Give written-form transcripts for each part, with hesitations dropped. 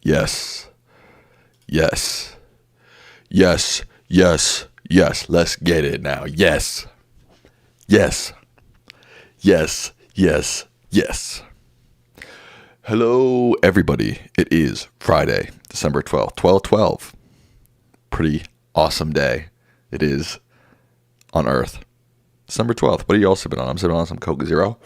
Yes. Yes. Yes. Yes. Yes. Let's get it now. Yes. Yes. Yes. Yes. Yes. Hello, everybody. It is Friday, December 12th, 12/12. Pretty awesome day. It is on Earth. December 12th. What are you all sipping on? I'm sipping on some Coke Zero.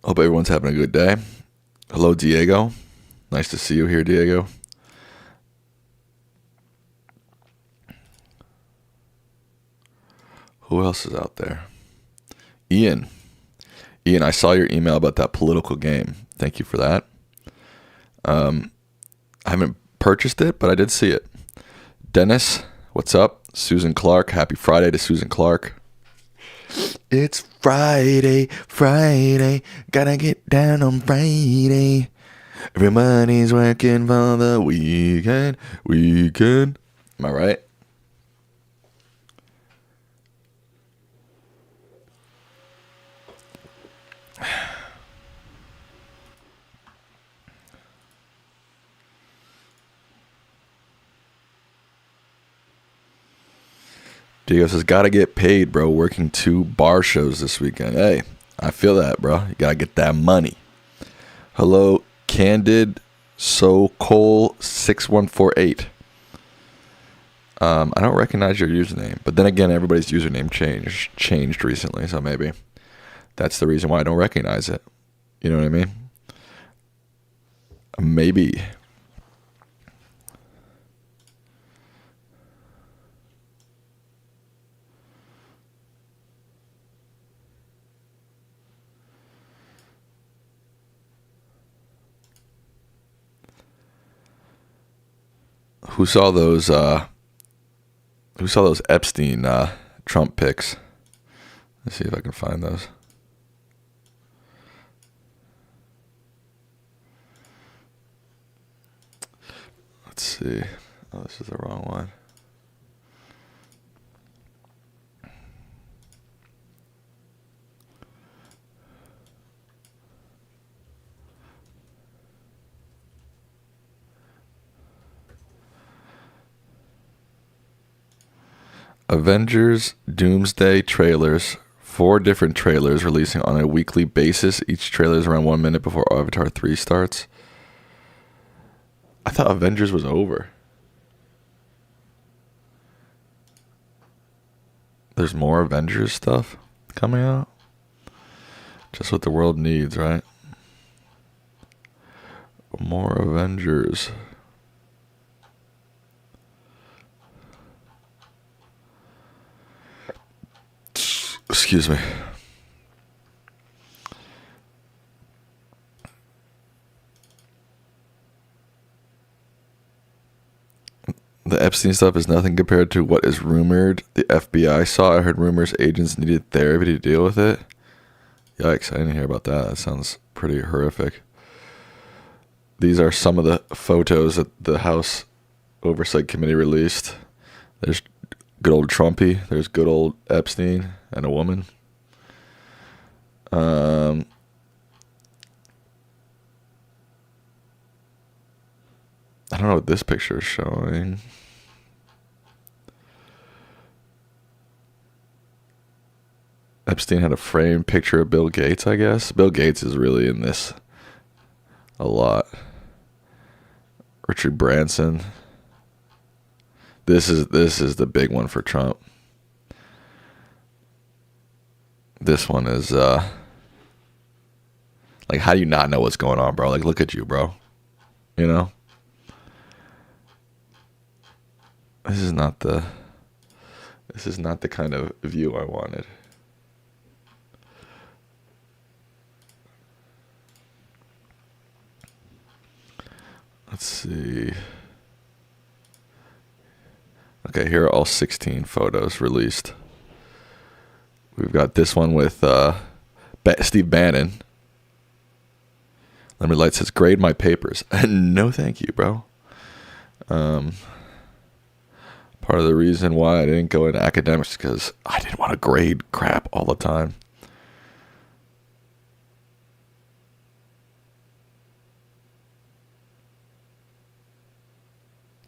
Hope everyone's having a good day. Hello, Diego. Nice to see you here, Diego. Who else is out there? Ian. Ian, I saw your email about that political game. Thank you for that. I haven't purchased it, but I did see it. Dennis, what's up? Susan Clark. Happy Friday to Susan Clark. It's Friday, Friday. Gotta get down on Friday. Everybody's working for the weekend. Am I right? Diego says, gotta get paid, bro. Working 2 bar shows this weekend. Hey, I feel that, bro. You gotta get that money. Hello, Candid Cole 6148. I don't recognize your username, but then again, everybody's username changed recently, so maybe that's the reason why I don't recognize it. You know what I mean? Maybe. Who saw those Epstein Trump pics? Let's see if I can find those. Let's see. Oh, this is the wrong one. Avengers Doomsday trailers. 4 different trailers releasing on a weekly basis. Each trailer is around 1 minute before Avatar 3 starts. I thought Avengers was over. There's more Avengers stuff coming out. Just what the world needs, right? More Avengers. Excuse me. The Epstein stuff is nothing compared to what is rumored. The FBI saw. I heard rumors agents needed therapy to deal with it. Yikes, I didn't hear about that. That sounds pretty horrific. These are some of the photos that the House Oversight Committee released. There's good old Trumpy. There's good old Epstein and a woman. I don't know what this picture is showing. Epstein had a framed picture of Bill Gates, I guess. Bill Gates is really in this a lot. Richard Branson. This is the big one for Trump. This one is like, how do you not know what's going on, bro? Like, look at you, bro. You know? This is not the kind of view I wanted. Let's see. Okay, here are all 16 photos released. We've got this one with Steve Bannon. Lemon Light says, grade my papers. No, thank you, bro. Part of the reason why I didn't go into academics is because I didn't want to grade crap all the time.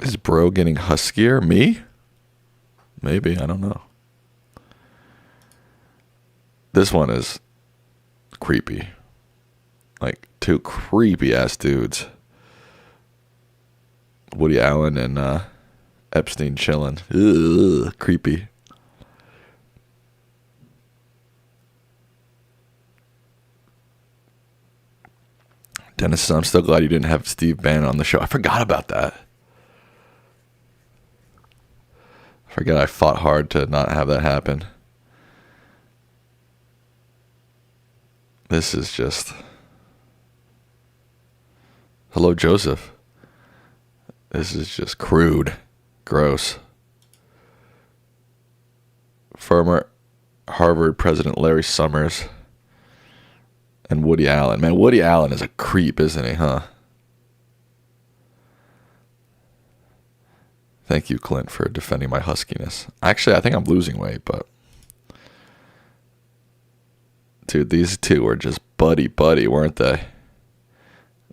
Is bro getting huskier? Me? Maybe. I don't know. This one is creepy. Like, two creepy ass dudes. Woody Allen and Epstein chilling. Ugh, creepy. Dennis, I'm still glad you didn't have Steve Bannon on the show. I forgot about that. I forgot I fought hard to not have that happen. This is just... Hello, Joseph. This is just crude. Gross. Former Harvard President Larry Summers and Woody Allen. Man, Woody Allen is a creep, isn't he, huh? Thank you, Clint, for defending my huskiness. Actually, I think I'm losing weight, but... Dude, these two were just buddy-buddy, weren't they?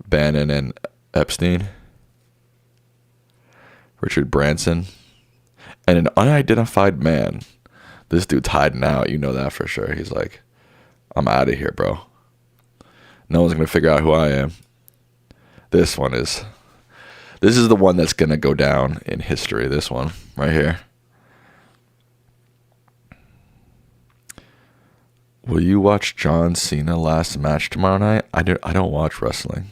Bannon and Epstein. Richard Branson. And an unidentified man. This dude's hiding out, you know that for sure. He's like, I'm out of here, bro. No one's going to figure out who I am. This is the one that's going to go down in history, this one right here. Will you watch John Cena last match tomorrow night? I don't watch wrestling.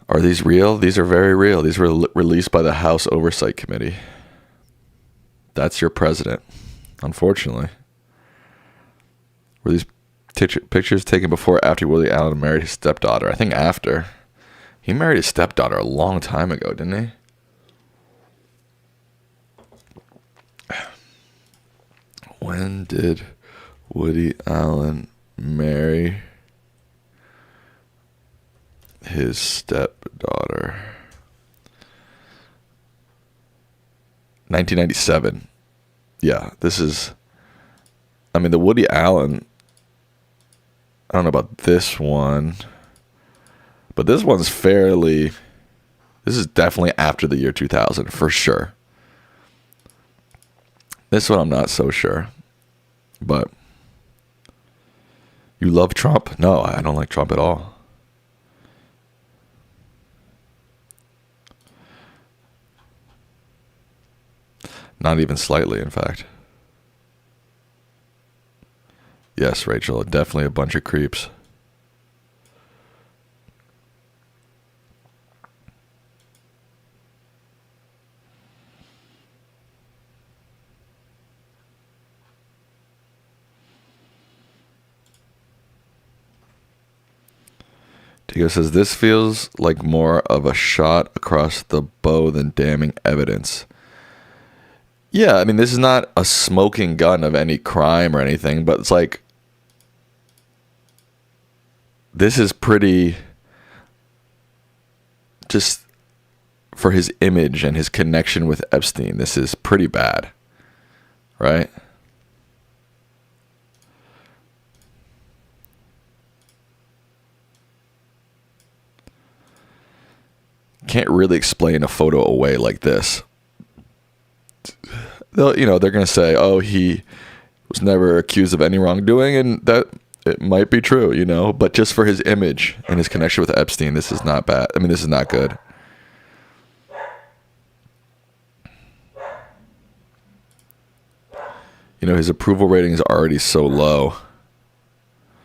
Are these real? These are very real. These were released by the House Oversight Committee. That's your president, unfortunately. Were these pictures taken before or after Woody Allen married his stepdaughter? I think after. He married his stepdaughter a long time ago, didn't he? When did Woody Allen marry his stepdaughter? 1997. Yeah, this is... I mean, the Woody Allen... I don't know about this one. But this one's fairly... This is definitely after the year 2000, for sure. This one I'm not so sure. But... You love Trump? No, I don't like Trump at all. Not even slightly, in fact. Yes, Rachel, definitely a bunch of creeps. Tigo says, this feels like more of a shot across the bow than damning evidence. Yeah, I mean, this is not a smoking gun of any crime or anything, but it's like, this is pretty, just for his image and his connection with Epstein, this is pretty bad, right? Can't really explain a photo away like this. They're going to say, oh, he was never accused of any wrongdoing, and that it might be true, but just for his image and his connection with Epstein, this is not bad. I mean, this is not good. His approval rating is already so low.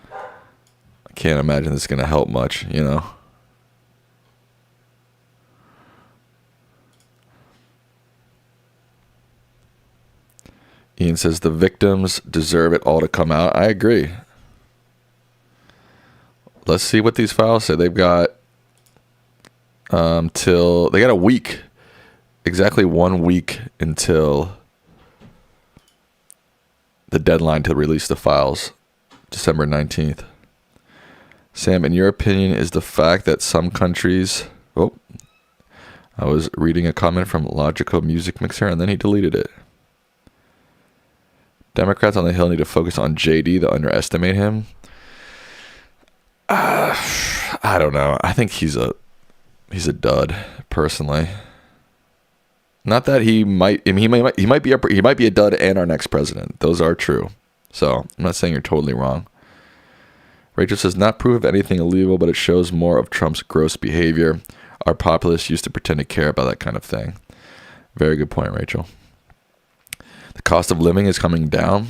I can't imagine this is going to help much, Ian says the victims deserve it all to come out. I agree. Let's see what these files say. They've got they got a week, exactly 1 week until the deadline to release the files, December 19th. Sam, in your opinion, is the fact that some countries... Oh, I was reading a comment from Logical Music Mixer and then he deleted it. Democrats on the Hill need to focus on JD to underestimate him. I don't know. I think he's He's a dud, personally. Not that he might. I mean, he might be a dud and our next president. Those are true. So I'm not saying you're totally wrong. Rachel says, not proof of anything illegal, but it shows more of Trump's gross behavior. Our populists used to pretend to care about that kind of thing. Very good point, Rachel. The cost of living is coming down.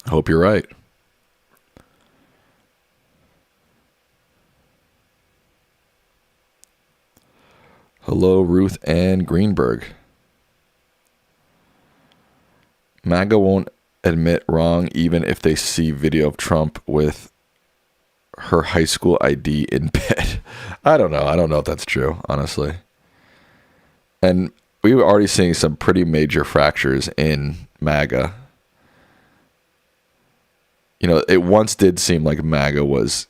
I hope you're right. Hello, Ruth Ann Greenberg. MAGA won't admit wrong even if they see video of Trump with her high school ID in bed. I don't know. I don't know if that's true, honestly. And we were already seeing some pretty major fractures in MAGA. You know, it once did seem like MAGA was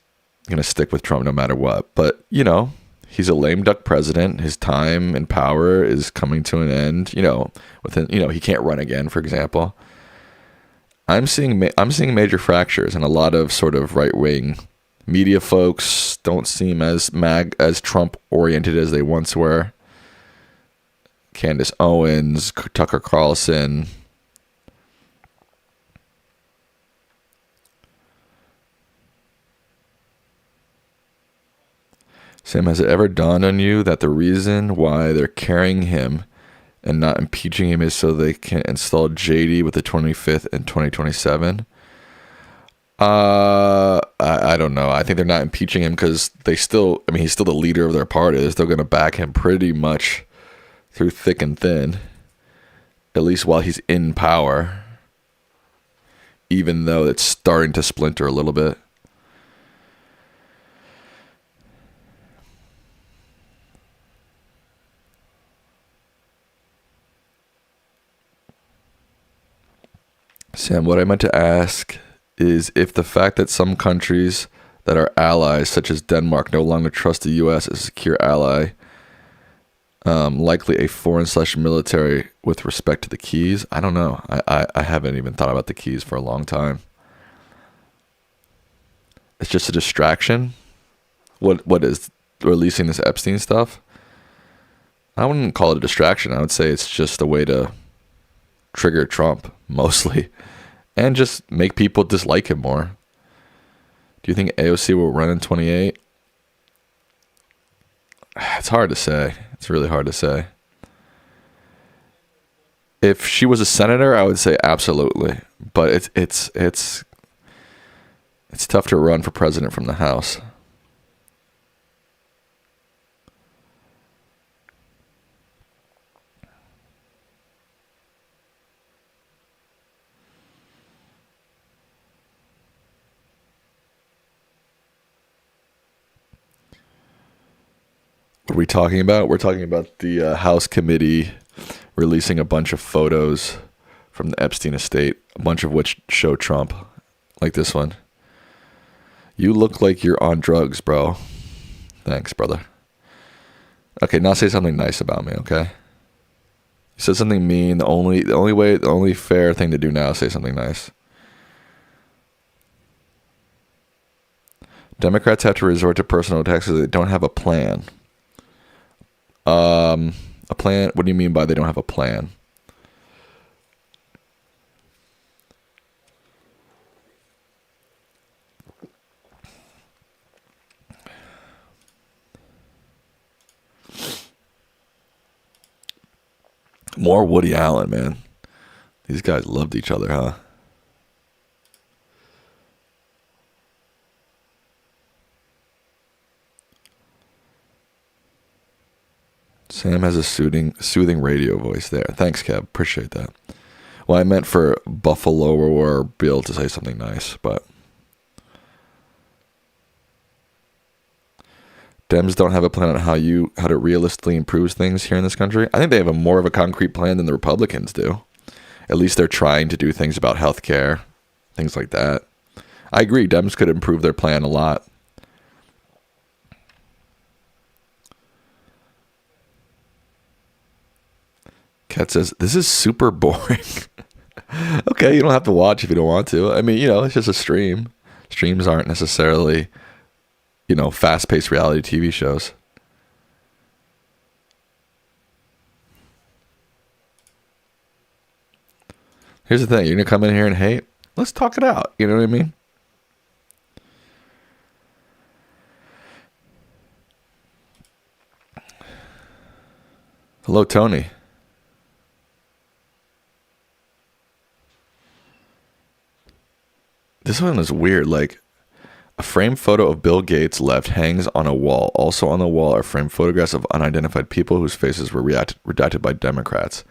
going to stick with Trump no matter what. But, you know, he's a lame duck president. His time in power is coming to an end. You know, he can't run again, for example. I'm seeing major fractures, and a lot of sort of right-wing media folks don't seem as Trump oriented as they once were. Candace Owens, Tucker Carlson. Sam, has it ever dawned on you that the reason why they're carrying him and not impeaching him is so they can install JD with the 25th and 2027? I don't know. I think they're not impeaching him because he's still the leader of their party. They're still going to back him pretty much through thick and thin, at least while he's in power, even though it's starting to splinter a little bit. Sam, what I meant to ask is if the fact that some countries that are allies, such as Denmark, no longer trust the U.S. as a secure ally, likely a foreign/military with respect to the keys. I don't know. I haven't even thought about the keys for a long time. It's just a distraction. What is releasing this Epstein stuff? I wouldn't call it a distraction. I would say it's just a way to trigger Trump, mostly, and just make people dislike him more. Do you think AOC will run in 28? It's hard to say. It's really hard to say. If she was a senator, I would say absolutely. But it's tough to run for president from the House. What are we talking about? We're talking about the House committee releasing a bunch of photos from the Epstein estate, a bunch of which show Trump, like this one. You look like you're on drugs, bro. Thanks, brother. Okay, now say something nice about me, okay? You said something mean. The only fair thing to do now is say something nice. Democrats have to resort to personal attacks because they don't have a plan. A plan? What do you mean by they don't have a plan? More Woody Allen, man. These guys loved each other, huh? Sam has a soothing radio voice there. Thanks, Kev. Appreciate that. Well, I meant for Buffalo or Bill to say something nice, but Dems don't have a plan on how to realistically improve things here in this country. I think they have more of a concrete plan than the Republicans do. At least they're trying to do things about health care, things like that. I agree. Dems could improve their plan a lot. Kat says, this is super boring. Okay, you don't have to watch if you don't want to. I mean, it's just a stream. Streams aren't necessarily, fast-paced reality TV shows. Here's the thing. You're going to come in here and hate? Let's talk it out. You know what I mean? Hello, Tony. This one is weird. Like, a framed photo of Bill Gates left hangs on a wall. Also on the wall are framed photographs of unidentified people whose faces were redacted by Democrats.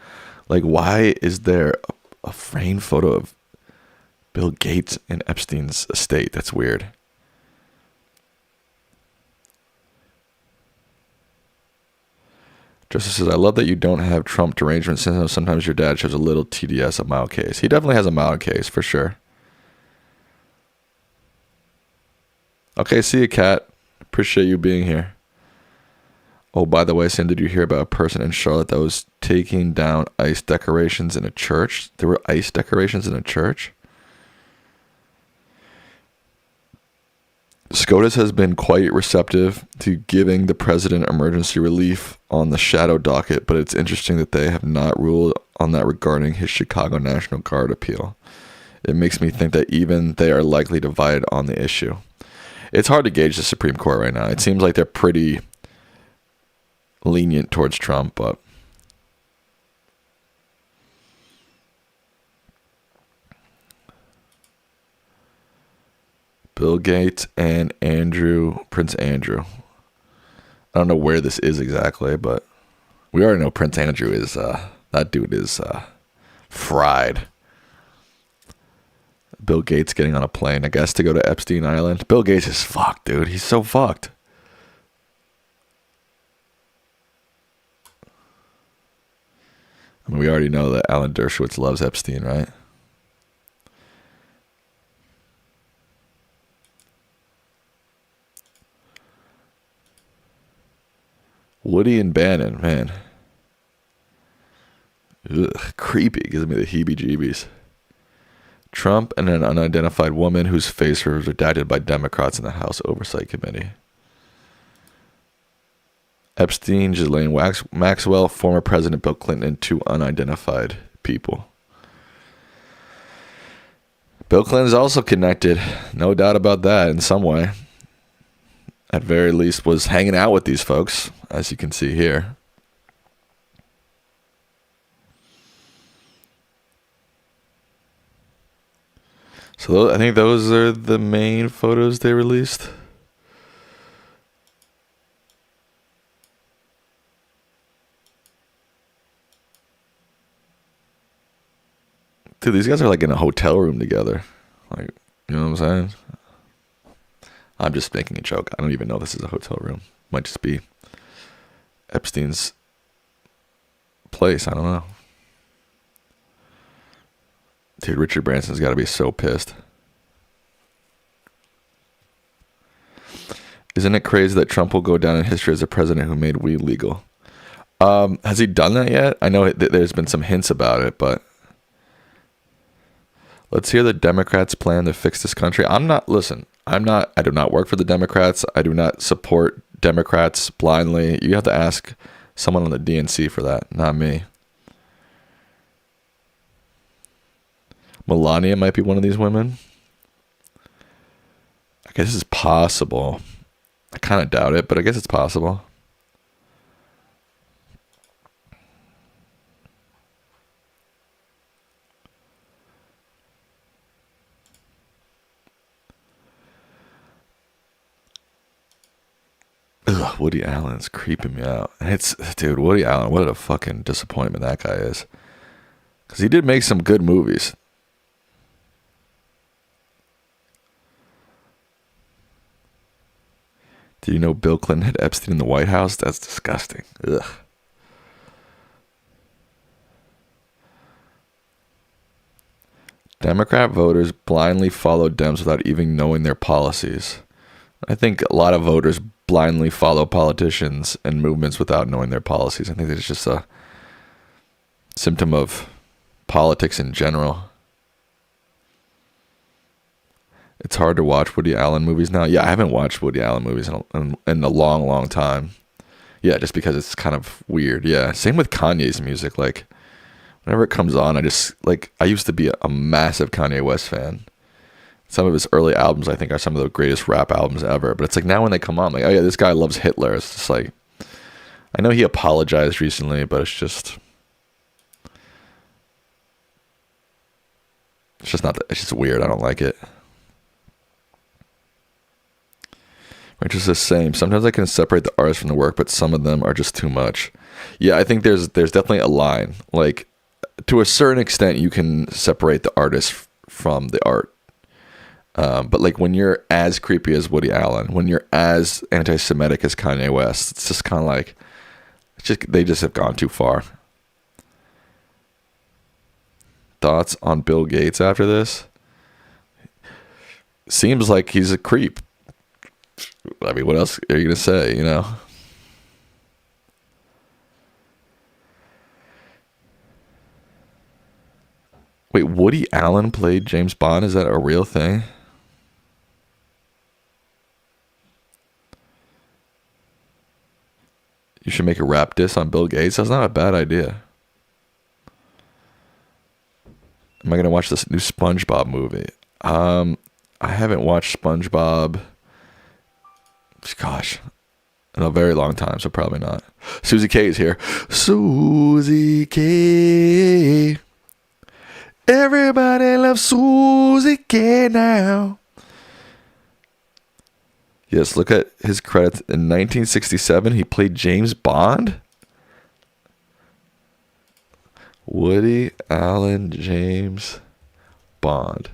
Like, why is there a framed photo of Bill Gates in Epstein's estate? That's weird. Justice says, I love that you don't have Trump derangement syndrome. Sometimes your dad shows a little TDS, a mild case. He definitely has a mild case, for sure. Okay, see you, Kat. Appreciate you being here. Oh, by the way, Sam, did you hear about a person in Charlotte that was taking down ice decorations in a church? There were ice decorations in a church? SCOTUS has been quite receptive to giving the president emergency relief on the shadow docket, but it's interesting that they have not ruled on that regarding his Chicago National Guard appeal. It makes me think that even they are likely divided on the issue. It's hard to gauge the Supreme Court right now. It seems like they're pretty lenient towards Trump, but Bill Gates and Prince Andrew. I don't know where this is exactly, but we already know Prince Andrew is, that dude is fried. Bill Gates getting on a plane, I guess, to go to Epstein Island. Bill Gates is fucked, dude. He's so fucked. I mean, we already know that Alan Dershowitz loves Epstein, right? Woody and Bannon, man. Ugh, creepy. Gives me the heebie-jeebies. Trump and an unidentified woman whose face was redacted by Democrats in the House Oversight Committee. Epstein, Ghislaine Maxwell, former President Bill Clinton, and two unidentified people. Bill Clinton is also connected, no doubt about that, in some way. At very least, was hanging out with these folks, as you can see here. So I think those are the main photos they released. Dude, these guys are like in a hotel room together. Like, you know what I'm saying? I'm just making a joke. I don't even know this is a hotel room. Might just be Epstein's place. I don't know. Dude, Richard Branson's got to be so pissed. Isn't it crazy that Trump will go down in history as a president who made weed legal? Has he done that yet? I know there's been some hints about it, but let's hear the Democrats' plan to fix this country. I do not work for the Democrats. I do not support Democrats blindly. You have to ask someone on the DNC for that, not me. Melania might be one of these women. I guess it's possible. I kind of doubt it, but I guess it's possible. Ugh, Woody Allen's creeping me out. Dude, Woody Allen, what a fucking disappointment that guy is. Because he did make some good movies. Do you know Bill Clinton had Epstein in the White House? That's disgusting. Ugh. Democrat voters blindly follow Dems without even knowing their policies. I think a lot of voters blindly follow politicians and movements without knowing their policies. I think it's just a symptom of politics in general. It's hard to watch Woody Allen movies now. Yeah, I haven't watched Woody Allen movies in a long, long time. Yeah, just because it's kind of weird. Yeah, same with Kanye's music. Like, Whenever it comes on, I just like. I used to be a massive Kanye West fan. Some of his early albums, I think, are some of the greatest rap albums ever. But it's like now when they come on, I'm like, oh yeah, this guy loves Hitler. It's just like, I know he apologized recently, but it's just not. It's just weird. I don't like it. Which is the same. Sometimes I can separate the artist from the work, but some of them are just too much. Yeah, I think there's definitely a line. Like to a certain extent, you can separate the artist from the art. But like when you're as creepy as Woody Allen, when you're as anti-Semitic as Kanye West, it's just kind of like, they just have gone too far. Thoughts on Bill Gates after this? Seems like he's a creep. I mean, what else are you gonna say? You know. Wait, Woody Allen played James Bond? Is that a real thing? You should make a rap diss on Bill Gates. That's not a bad idea. Am I gonna watch this new SpongeBob movie? I haven't watched SpongeBob. Gosh, in a very long time, so probably not. Susie K is here. Susie K. Everybody loves Susie K now. Yes, look at his credits. In 1967, he played James Bond. Woody Allen James Bond.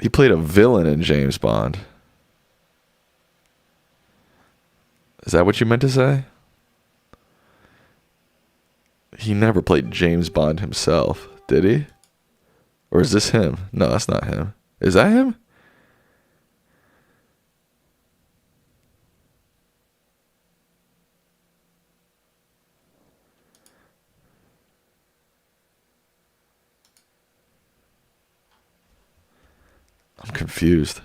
He played a villain in James Bond. Is that what you meant to say? He never played James Bond himself, did he? Or is this him? No, that's not him. Is that him? I'm confused.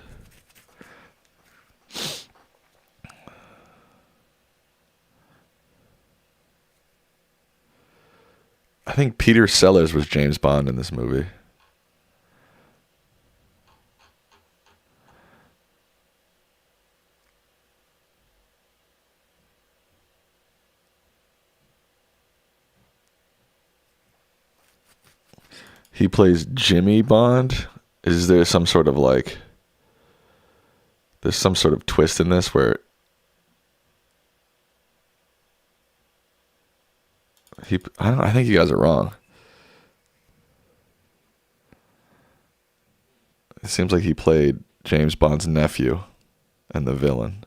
I think Peter Sellers was James Bond in this movie. He plays Jimmy Bond. Is there some sort of like, there's some sort of twist in this where I think you guys are wrong. It seems like he played James Bond's nephew and the villain.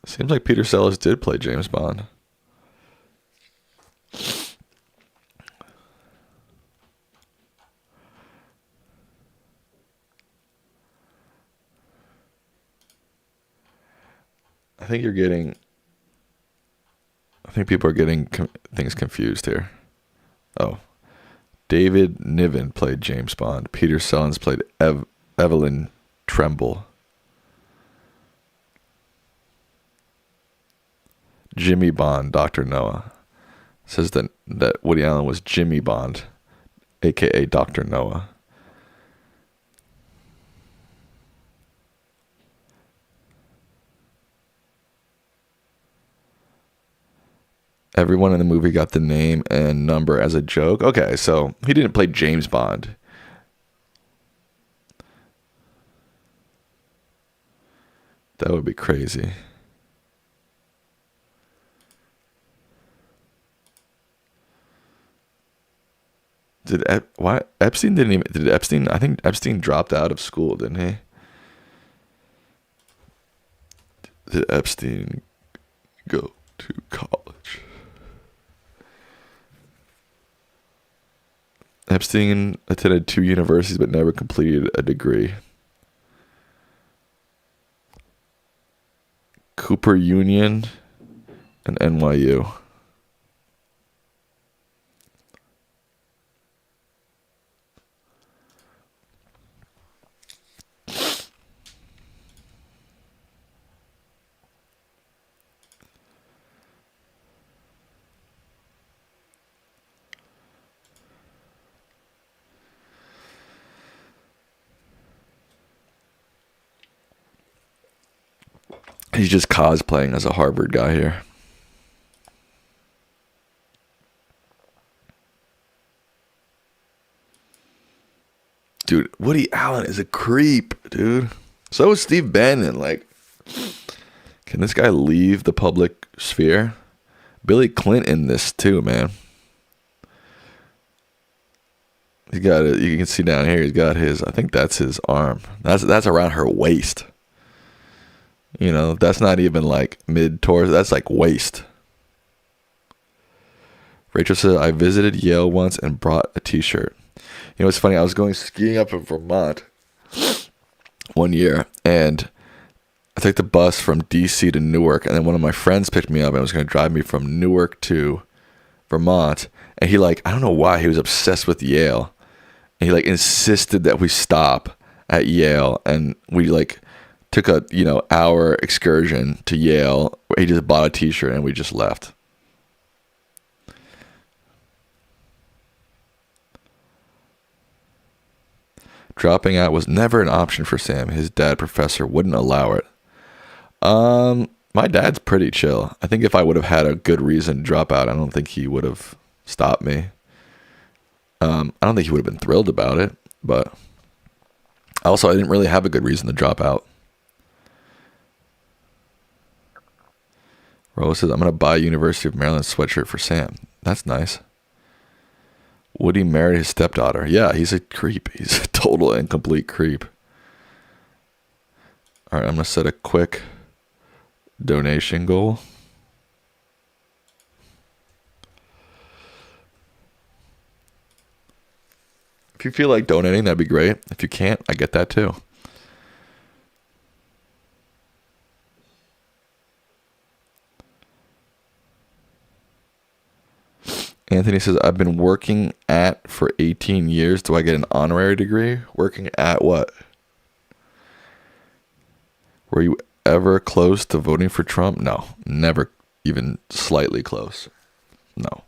Seems like Peter Sellers did play James Bond. I think people are getting things confused here. Oh. David Niven played James Bond. Peter Sellers played Evelyn Tremble. Jimmy Bond, Dr. Noah. Says that Woody Allen was Jimmy Bond, a.k.a. Dr. Noah. Everyone in the movie got the name and number as a joke. Okay, so he didn't play James Bond. That would be crazy. Why Epstein didn't even did Epstein? I think Epstein dropped out of school, didn't he? Did Epstein go to college? Epstein attended 2 universities but never completed a degree. Cooper Union and NYU. He's just cosplaying as a Harvard guy here. Dude, Woody Allen is a creep, dude. So is Steve Bannon. Like, can this guy leave the public sphere? Billy Clinton, this too, man. He's got it. You can see down here. He's got his. I think that's his arm. That's around her waist. You know, that's not even like mid torso. That's like waist. Rachel says, I visited Yale once and brought a T-shirt. You know, it's funny. I was going skiing up in Vermont one year, and I took the bus from D.C. to Newark, and then one of my friends picked me up and was going to drive me from Newark to Vermont. And he, like, I don't know why, he was obsessed with Yale. And he, like, insisted that we stop at Yale, and we, like, took a, hour excursion to Yale where he just bought a T-shirt and we just left. Dropping out was never an option for Sam. His dad, professor, wouldn't allow it. My dad's pretty chill. I think if I would have had a good reason to drop out, I don't think he would have stopped me. I don't think he would have been thrilled about it, but also I didn't really have a good reason to drop out. Rose says, I'm going to buy a University of Maryland sweatshirt for Sam. That's nice. Woody married his stepdaughter. Yeah, he's a creep. He's a total and complete creep. All right, I'm going to set a quick donation goal. If you feel like donating, that'd be great. If you can't, I get that too. Anthony says, I've been working at for 18 years. Do I get an honorary degree? Working at what? Were you ever close to voting for Trump? No, never even slightly close. No.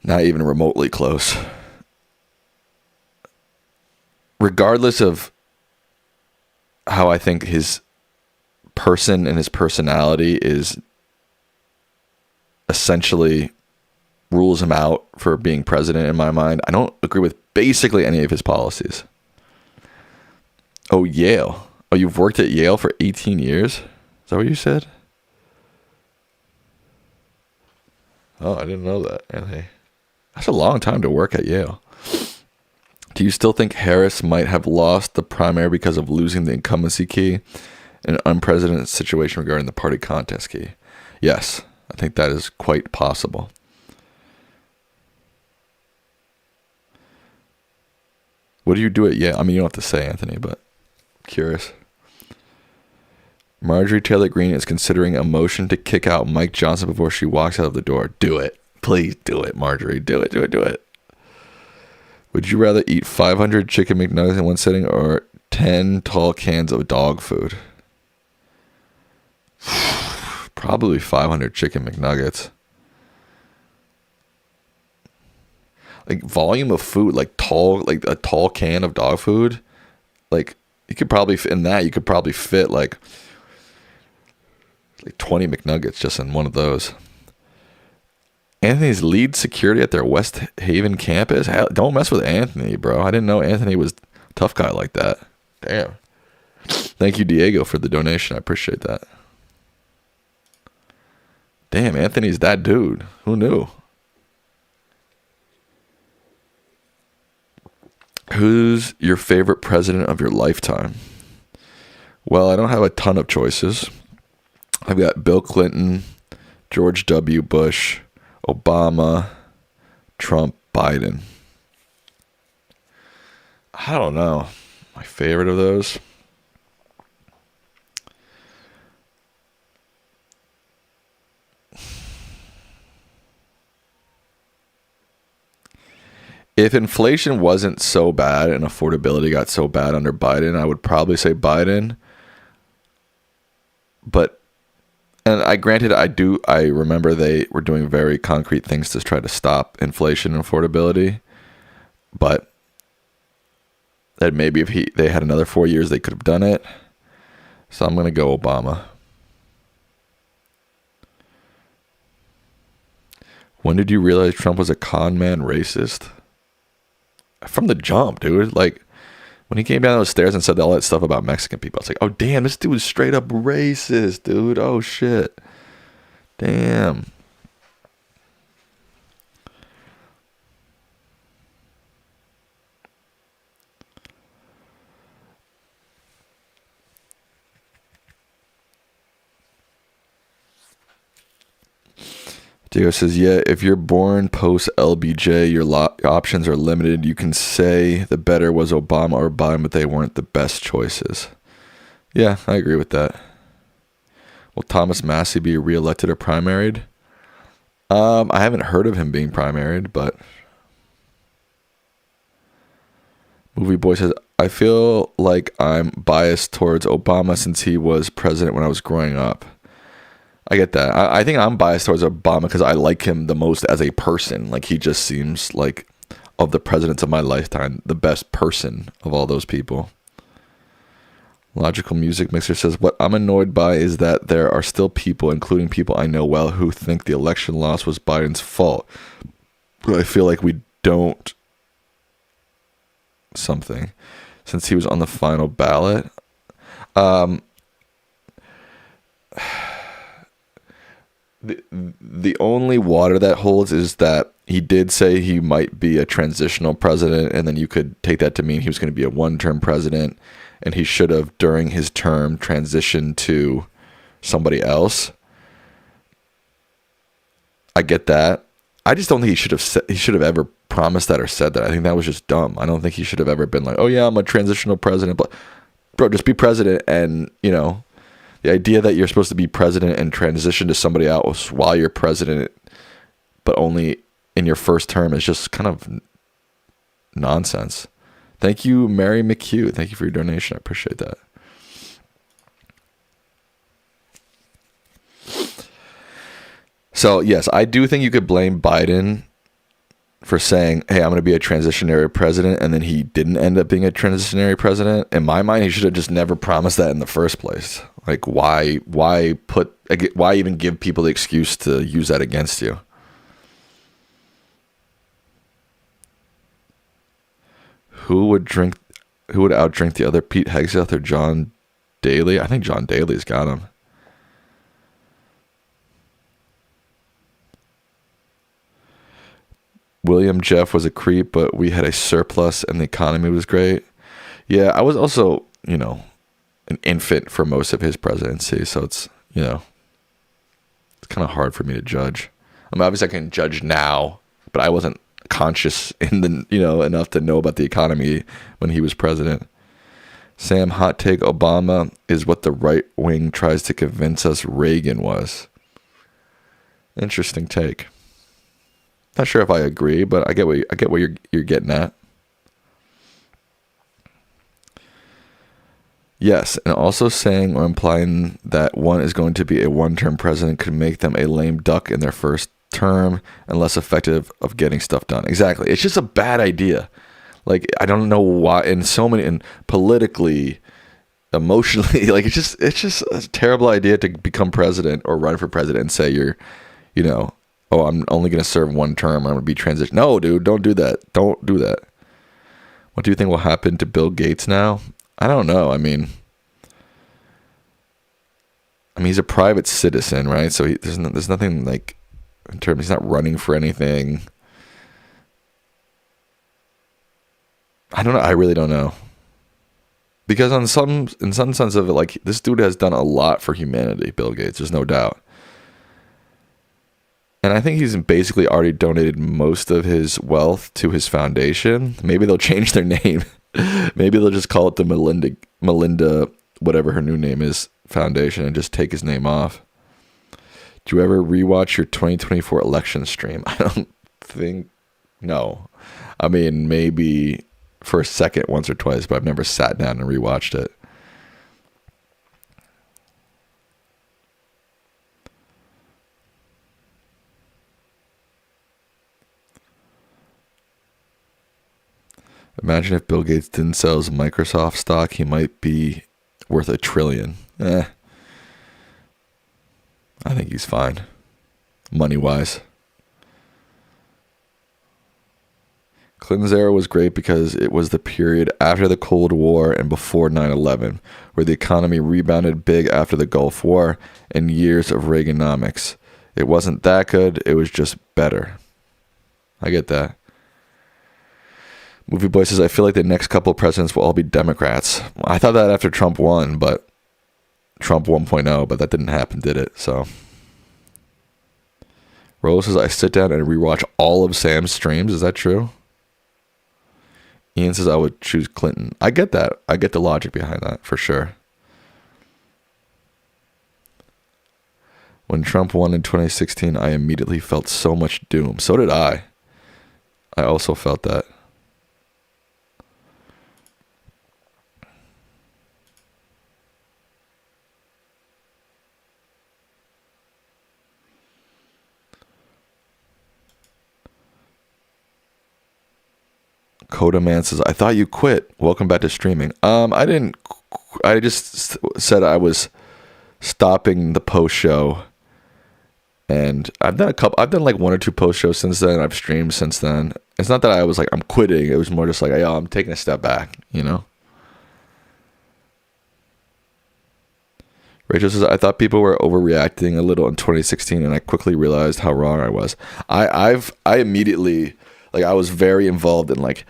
Not even remotely close. Regardless of how I think his person and his personality is essentially rules him out for being president in my mind, I don't agree with basically any of his policies. Oh, Yale. Oh, you've worked at Yale for 18 years? Is that what you said? Oh, I didn't know that, Anthony. That's a long time to work at Yale. Do you still think Harris might have lost the primary because of losing the incumbency key in an unprecedented situation regarding the party contest key? Yes, I think that is quite possible. What do you do at Yale? I mean, you don't have to say, Anthony, but curious. Marjorie Taylor Greene is considering a motion to kick out Mike Johnson before she walks out of the door. Do it. Please do it, Marjorie. Do it. Would you rather eat 500 chicken McNuggets in one sitting or 10 tall cans of dog food? Probably 500 chicken McNuggets. Like volume of food, like a tall can of dog food. Like you could probably fit in that. You could probably fit like 20 McNuggets just in one of those. Anthony's lead security at their West Haven campus. Don't mess with Anthony, bro. I didn't know Anthony was a tough guy like that. Damn. Thank you, Diego, for the donation. I appreciate that. Damn, Anthony's that dude. Who knew? Who's your favorite president of your lifetime? Well, I don't have a ton of choices. I've got Bill Clinton, George W. Bush, Obama, Trump, Biden. I don't know. My favorite of those? If inflation wasn't so bad and affordability got so bad under Biden, I would probably say Biden. But, and I remember they were doing very concrete things to try to stop inflation and affordability. But that maybe if they had another 4 years, they could have done it. So I'm going to go Obama. When did you realize Trump was a con man racist? From the jump, dude. Like, when he came down those stairs and said all that stuff about Mexican people, I was like, oh, damn, this dude was straight up racist, dude. Oh, shit. Damn. Diego says, yeah, if you're born post LBJ, your options are limited. You can say the better was Obama or Biden, but they weren't the best choices. Yeah, I agree with that. Will Thomas Massey be reelected or primaried? I haven't heard of him being primaried, but Movie Boy says, I feel like I'm biased towards Obama since he was president when I was growing up. I get that. I think I'm biased towards Obama because I like him the most as a person. Like, he just seems like, of the presidents of my lifetime, the best person of all those people. Logical Music Mixer says, what I'm annoyed by is that there are still people, including people I know well, who think the election loss was Biden's fault. But I feel like we don't something since he was on the final ballot. The only water that holds is that he did say he might be a transitional president, and then you could take that to mean he was going to be a one-term president, and he should have, during his term, transitioned to somebody else. I get that. I just don't think he should have ever promised that or said that. I think that was just dumb. I don't think he should have ever been like, oh yeah, I'm a transitional president, but bro, just be president. And the idea that you're supposed to be president and transition to somebody else while you're president, but only in your first term, is just kind of nonsense. Thank you, Mary McHugh. Thank you for your donation. I appreciate that. So, yes, I do think you could blame Biden for saying, hey, I'm going to be a transitionary president, and then he didn't end up being a transitionary president. In my mind, he should have just never promised that in the first place. Like, why even give people the excuse to use that against you? Who would outdrink the other, Pete Hegseth or John Daly? I think John Daly's got him. William Jeff was a creep, but we had a surplus and the economy was great. Yeah, I was also, an infant for most of his presidency, so it's kind of hard for me to judge. I mean, obviously I can judge now, but I wasn't conscious enough to know about the economy when he was president. Sam, hot take, Obama is what the right wing tries to convince us Reagan was. Interesting take. Not sure if I agree, but I get what you're getting at. Yes, and also saying or implying that one is going to be a one-term president could make them a lame duck in their first term and less effective of getting stuff done. Exactly. It's just a bad idea. Like, I don't know why, and politically, emotionally, like it's just a terrible idea to become president or run for president and say you're, oh, I'm only going to serve one term. I'm going to be transition. No, dude, don't do that. Don't do that. What do you think will happen to Bill Gates now? I don't know. I mean, he's a private citizen, right? So there's nothing like in terms. He's not running for anything. I don't know. I really don't know. Because in some sense of it, like, this dude has done a lot for humanity, Bill Gates. There's no doubt. And I think he's basically already donated most of his wealth to his foundation. Maybe they'll change their name. Maybe they'll just call it the Melinda, whatever her new name is, Foundation, and just take his name off. Do you ever rewatch your 2024 election stream? I don't think, no. I mean, maybe for a second, once or twice, but I've never sat down and rewatched it. Imagine if Bill Gates didn't sell his Microsoft stock, he might be worth $1 trillion. I think he's fine, money-wise. Clinton's era was great because it was the period after the Cold War and before 9/11, where the economy rebounded big after the Gulf War and years of Reaganomics. It wasn't that good, it was just better. I get that. Movie Boy says, I feel like the next couple of presidents will all be Democrats. I thought that after Trump won, but Trump 1.0, but that didn't happen, did it? So, Rose says, I sit down and rewatch all of Sam's streams. Is that true? Ian says, I would choose Clinton. I get that. I get the logic behind that, for sure. When Trump won in 2016, I immediately felt so much doom. So did I. I also felt that. Coda Man says, I thought you quit. Welcome back to streaming. I didn't. I just said I was stopping the post show, and I've done like 1 or 2 post shows since then. I've streamed since then. It's not that I was like I'm quitting. It was more just like, yo, I'm taking a step back. You know. Rachel says, I thought people were overreacting a little in 2016, and I quickly realized how wrong I was. I immediately. Like, I was very involved in, like,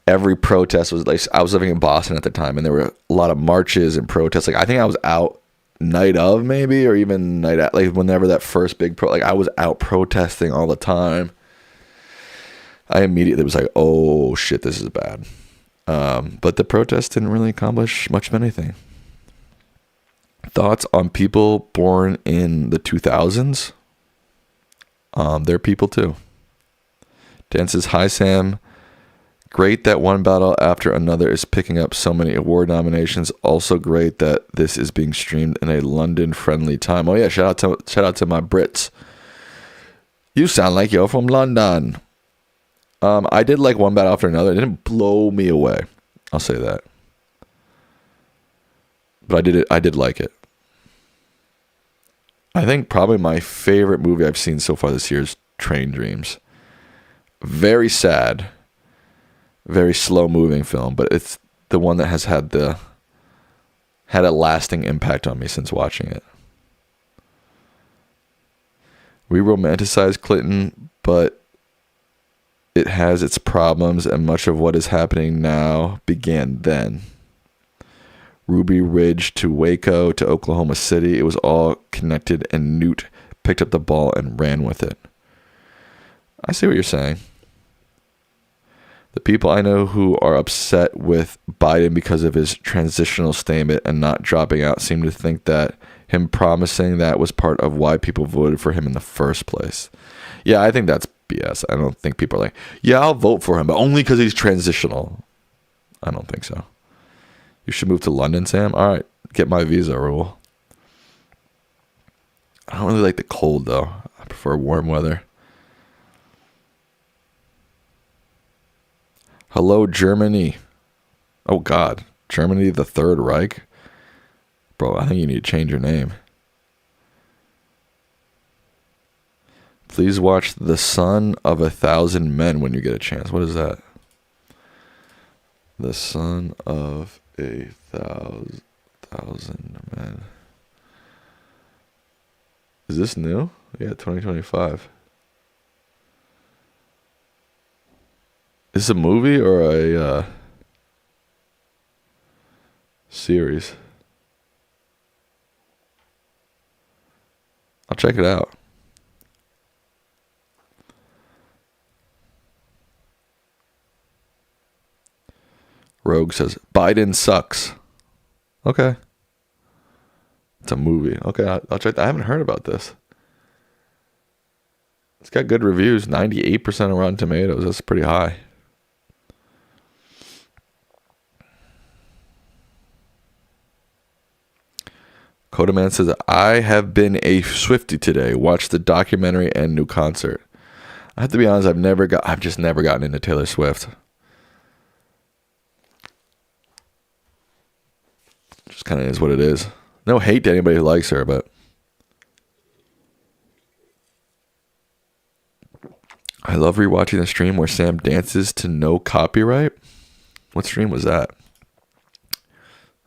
every protest. Was like, I was living in Boston at the time, and there were a lot of marches and protests. Like, I think I was out night of, maybe, or even night at, like, whenever that first big like, I was out protesting all the time. I immediately was like, oh, shit, this is bad. But the protests didn't really accomplish much of anything. Thoughts on people born in the 2000s? They're people, too. Dan says, hi, Sam. Great that one battle after another is picking up so many award nominations. Also great that this is being streamed in a London-friendly time. Oh, yeah, shout out to my Brits. You sound like you're from London. I did like one battle after another. It didn't blow me away. I'll say that. But I did like it. I think probably my favorite movie I've seen so far this year is Train Dreams. Very sad, very slow moving film, but it's the one that has had a lasting impact on me since watching it. We romanticize Clinton, but it has its problems, and much of what is happening now began then. Ruby Ridge to Waco to Oklahoma City, it was all connected, and Newt picked up the ball and ran with it. I see what you're saying. The people I know who are upset with Biden because of his transitional statement and not dropping out seem to think that him promising that was part of why people voted for him in the first place. Yeah, I think that's BS. I don't think people are like, yeah, I'll vote for him, but only because he's transitional. I don't think so. You should move to London, Sam. All right, get my visa, rule. I don't really like the cold, though. I prefer warm weather. Hello, Germany. Oh, God. Germany, the Third Reich? Bro, I think you need to change your name. Please watch The Son of a Thousand Men when you get a chance. What is that? The Son of a Thousand Men. Is this new? Yeah, 2025. Is this a movie or a series? I'll check it out. Rogue says, Biden sucks. Okay. It's a movie. Okay, I'll check that. I haven't heard about this. It's got good reviews. 98% of Rotten Tomatoes. That's pretty high. Codaman says, I have been a Swiftie today. Watched the documentary and new concert. I have to be honest, I've just never gotten into Taylor Swift. Just kind of is what it is. No hate to anybody who likes her, but I love rewatching the stream where Sam dances to no copyright. What stream was that?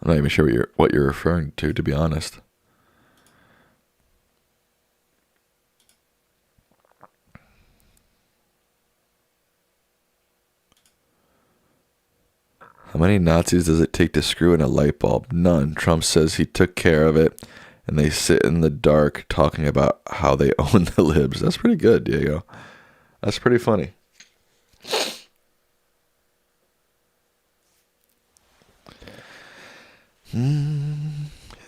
I'm not even sure what you're referring to be honest. How many Nazis does it take to screw in a light bulb? None. Trump says he took care of it, and they sit in the dark talking about how they own the libs. That's pretty good, Diego. That's pretty funny.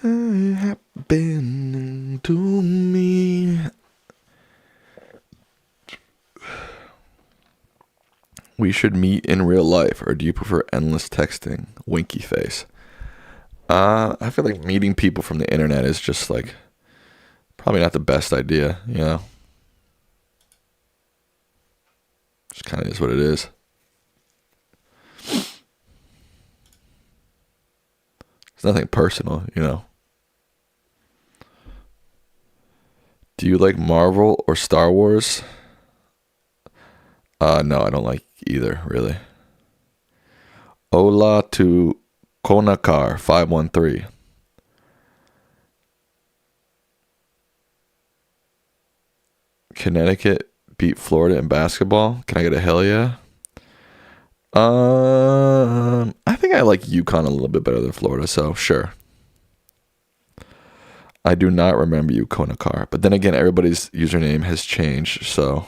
Happening to me. We should meet in real life, or do you prefer endless texting? Winky face. I feel like meeting people from the internet is just like probably not the best idea, you know? Just kind of is what it is. It's nothing personal, you know? Do you like Marvel or Star Wars? No, I don't like either, really. Hola to Konakar 513. Connecticut beat Florida in basketball. Can I get a hell yeah? I think I like UConn a little bit better than Florida, so sure. I do not remember you, Konakar. But then again, everybody's username has changed, so.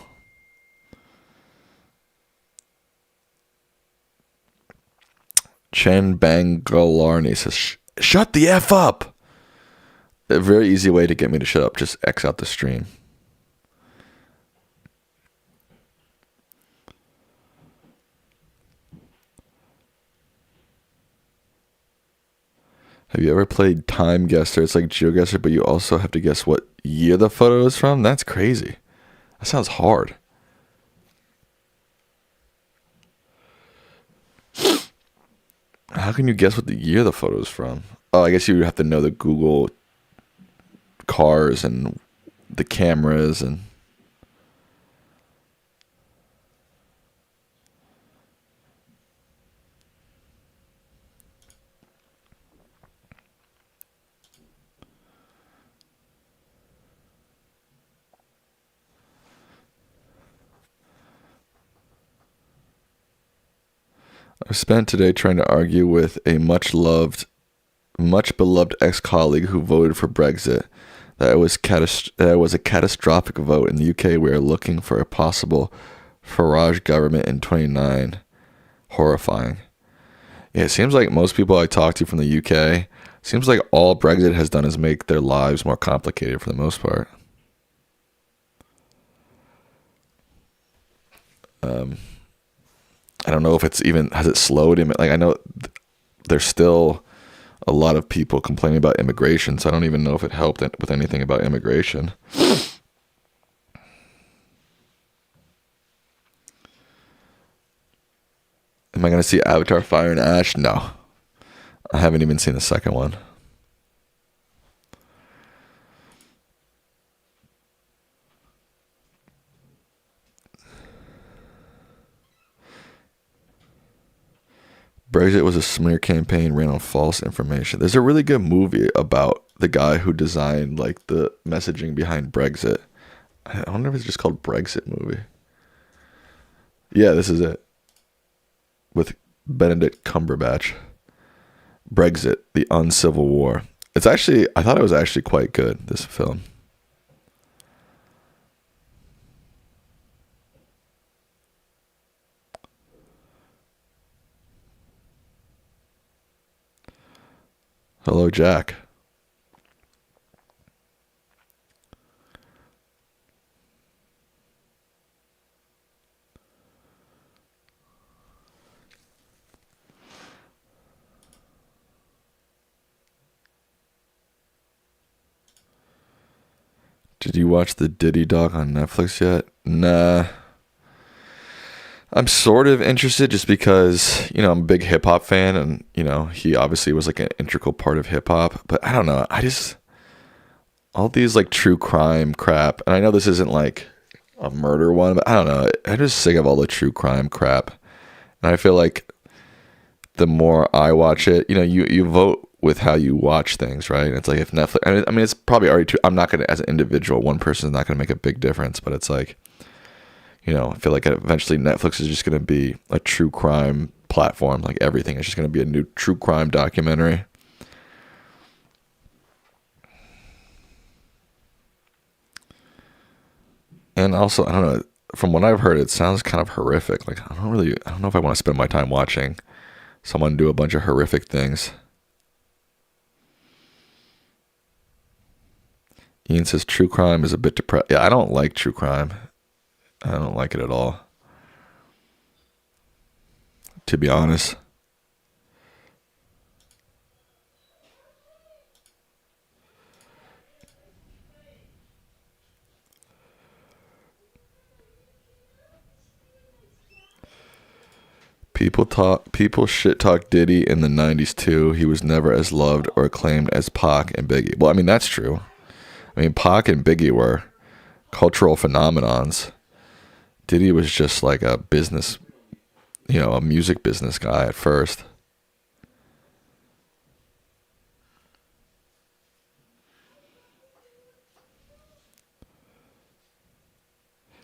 Chen Bangalarni says, shut the F up! A very easy way to get me to shut up. Just X out the stream. Have you ever played Time Guesser? It's like GeoGuessr, but you also have to guess what year the photo is from? That's crazy. That sounds hard. How can you guess what the year the photo is from? Oh, I guess you have to know the Google cars and the cameras and... I spent today trying to argue with a much beloved ex-colleague who voted for Brexit that it was a catastrophic vote in the UK. We are looking for a possible Farage government in 29. Horrifying. Yeah, it seems like most people I talk to from the UK, seems like all Brexit has done is make their lives more complicated for the most part. I don't know if it's even, has it slowed him? Like, I know there's still a lot of people complaining about immigration, so I don't even know if it helped with anything about immigration. Am I going to see Avatar Fire and Ash? No. I haven't even seen the second one. Brexit was a smear campaign ran on false information. There's a really good movie about the guy who designed like the messaging behind Brexit. I wonder if it's just called Brexit movie. Yeah, this is it. With Benedict Cumberbatch. Brexit, the Uncivil War. I thought it was actually quite good, this film. Hello, Jack. Did you watch the Diddy doc on Netflix yet? Nah. I'm sort of interested just because, I'm a big hip hop fan and, he obviously was like an integral part of hip hop. But I don't know. All these like true crime crap. And I know this isn't like a murder one, but I don't know. I'm just sick of all the true crime crap. And I feel like the more I watch it, you vote with how you watch things, right? And it's like if Netflix, I mean, it's probably already too, I'm not going to, as an individual, one person is not going to make a big difference, but it's like, I feel like eventually Netflix is just going to be a true crime platform. Like everything is just going to be a new true crime documentary. And also, I don't know, from what I've heard, it sounds kind of horrific. Like, I don't know if I want to spend my time watching someone do a bunch of horrific things. Ian says true crime is a bit depressing. Yeah, I don't like true crime. I don't like it at all, to be honest. People shit talk Diddy in the 90s too. He was never as loved or acclaimed as Pac and Biggie. Well, I mean, that's true. I mean, Pac and Biggie were cultural phenomenons. Diddy was just like a business, a music business guy at first.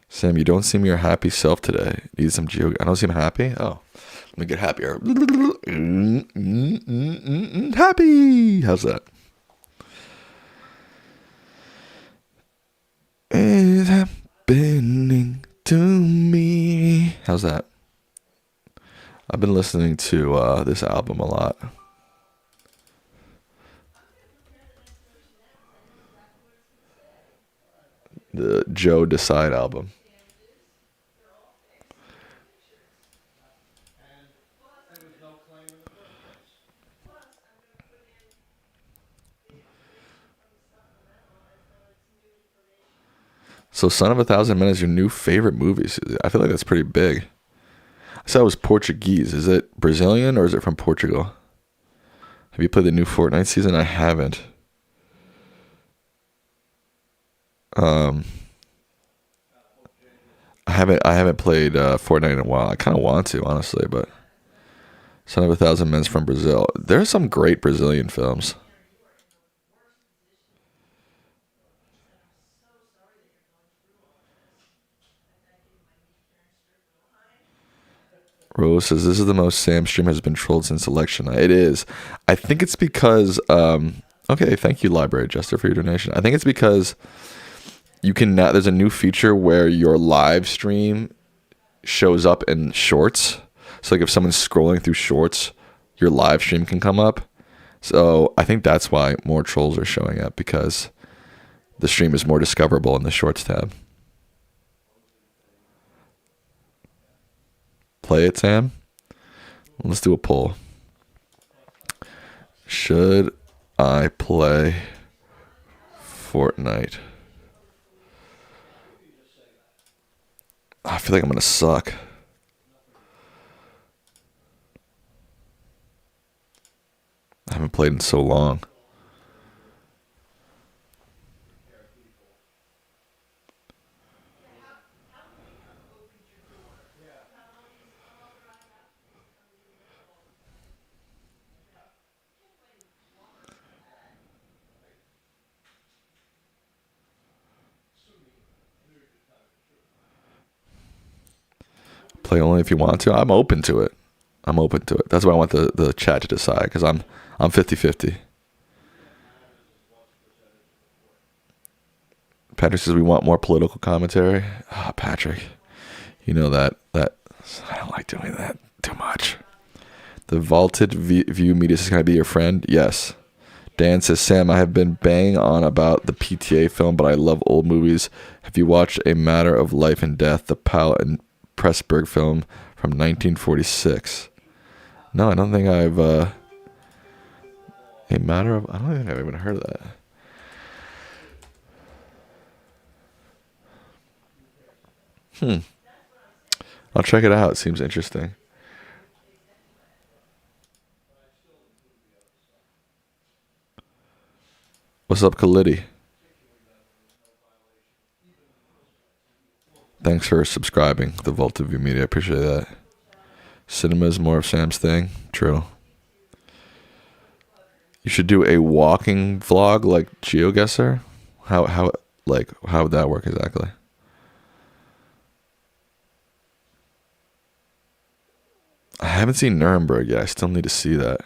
Sam, you don't seem your happy self today. Need some I don't seem happy? Oh, let me get happier. Happy. How's that? It's happening to me. How's that? I've been listening to this album a lot. The Joe Decide album. So Son of a Thousand Men is your new favorite movie, Susie. I feel like that's pretty big. I said it was Portuguese. Is it Brazilian or is it from Portugal? Have you played the new Fortnite season? I haven't. I haven't played Fortnite in a while. I kind of want to, honestly, but Son of a Thousand Men's from Brazil. There's some great Brazilian films. Rose says this is the most Sam stream has been trolled since election night. It is. I think it's because okay, thank you, Library Jester, for your donation. I think it's because you can now there's a new feature where your live stream shows up in shorts. So like if someone's scrolling through shorts, your live stream can come up. So I think that's why more trolls are showing up, because the stream is more discoverable in the shorts tab. Play it, Sam. Let's do a poll. Should I play Fortnite? I feel like I'm gonna suck. I haven't played in so long. Play only if you want to. I'm open to it. I'm open to it. That's why I want the chat to decide, because I'm 50-50. Patrick says we want more political commentary. Ah, Patrick, you know that I don't like doing that too much. The vaulted view media is going to be your friend. Yes. Dan says, Sam, I have been banging on about the PTA film, but I love old movies. Have you watched A Matter of Life and Death, the Powell and Pressburg film from 1946? No, I don't think I've I don't think I've even heard of that. I'll check it out. It seems interesting. What's up, Khalidi? Thanks for subscribing to the Vault of View Media. I appreciate that. Cinema is more of Sam's thing. True. You should do a walking vlog like GeoGuessr. How would that work exactly? I haven't seen Nuremberg yet. I still need to see that.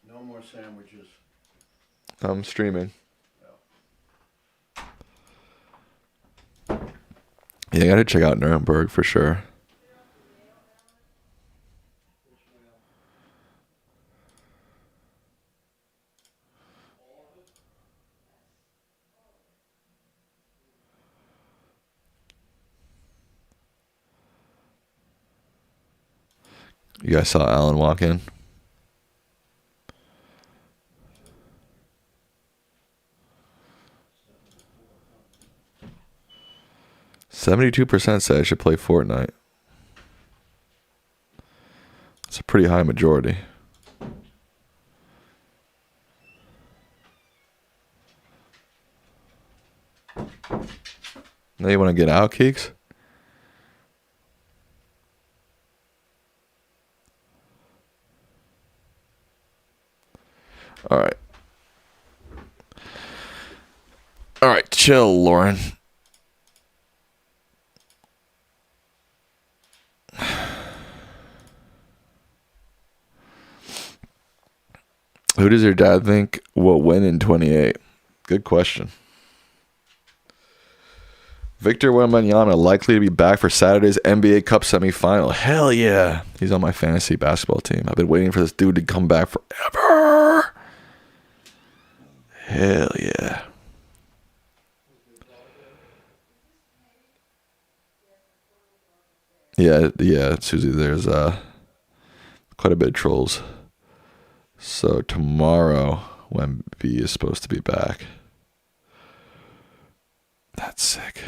No more sandwiches. I'm streaming. Yeah, I gotta check out Nuremberg for sure. You guys saw Allan walk in? %72% say I should play Fortnite. It's a pretty high majority. Now you want to get out, Keeks? All right. All right, chill, Lauren. Who does your dad think will win in 28? Good question. Victor Wembanyama likely to be back for Saturday's NBA Cup semifinal. Hell yeah. He's on my fantasy basketball team. I've been waiting for this dude to come back forever. Hell yeah. Yeah, Susie, there's quite a bit of trolls. So tomorrow, Wemby is supposed to be back. That's sick.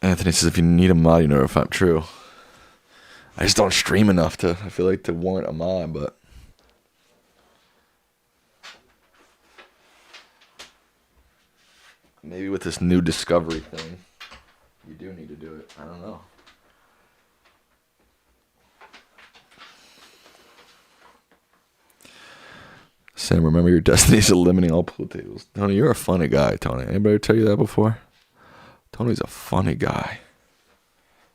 Anthony says, if you need a mod, you know if I'm true. I just don't stream enough I feel like, to warrant a mod, but. Maybe with this new Discovery thing, you do need to do it. I don't know. Sam, remember your destinies eliminating all pool tables. Tony, you're a funny guy, Tony. Anybody tell you that before? Tony's a funny guy.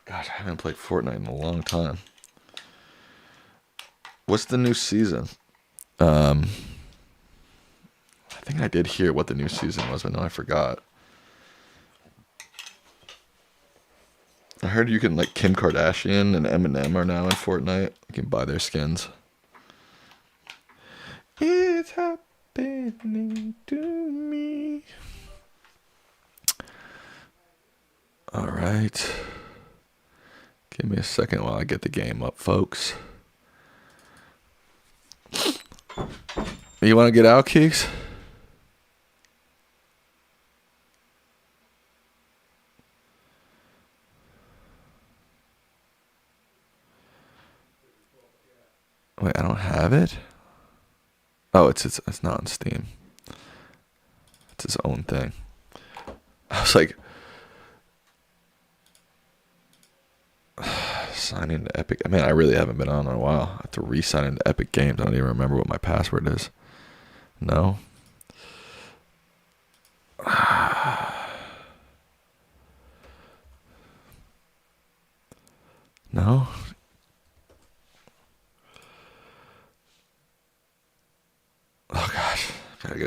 Gosh, I haven't played Fortnite in a long time. What's the new season? I think I did hear what the new season was, but no, I forgot. I heard you can, like, Kim Kardashian and Eminem are now in Fortnite. You can buy their skins. It's happening to me. All right. Give me a second while I get the game up, folks. You want to get out, Keeks? Wait, I don't have it? Oh, it's not on Steam. It's its own thing. I was like, sign into Epic. I mean, I really haven't been on in a while. I have to re-sign into Epic Games. I don't even remember what my password is. No.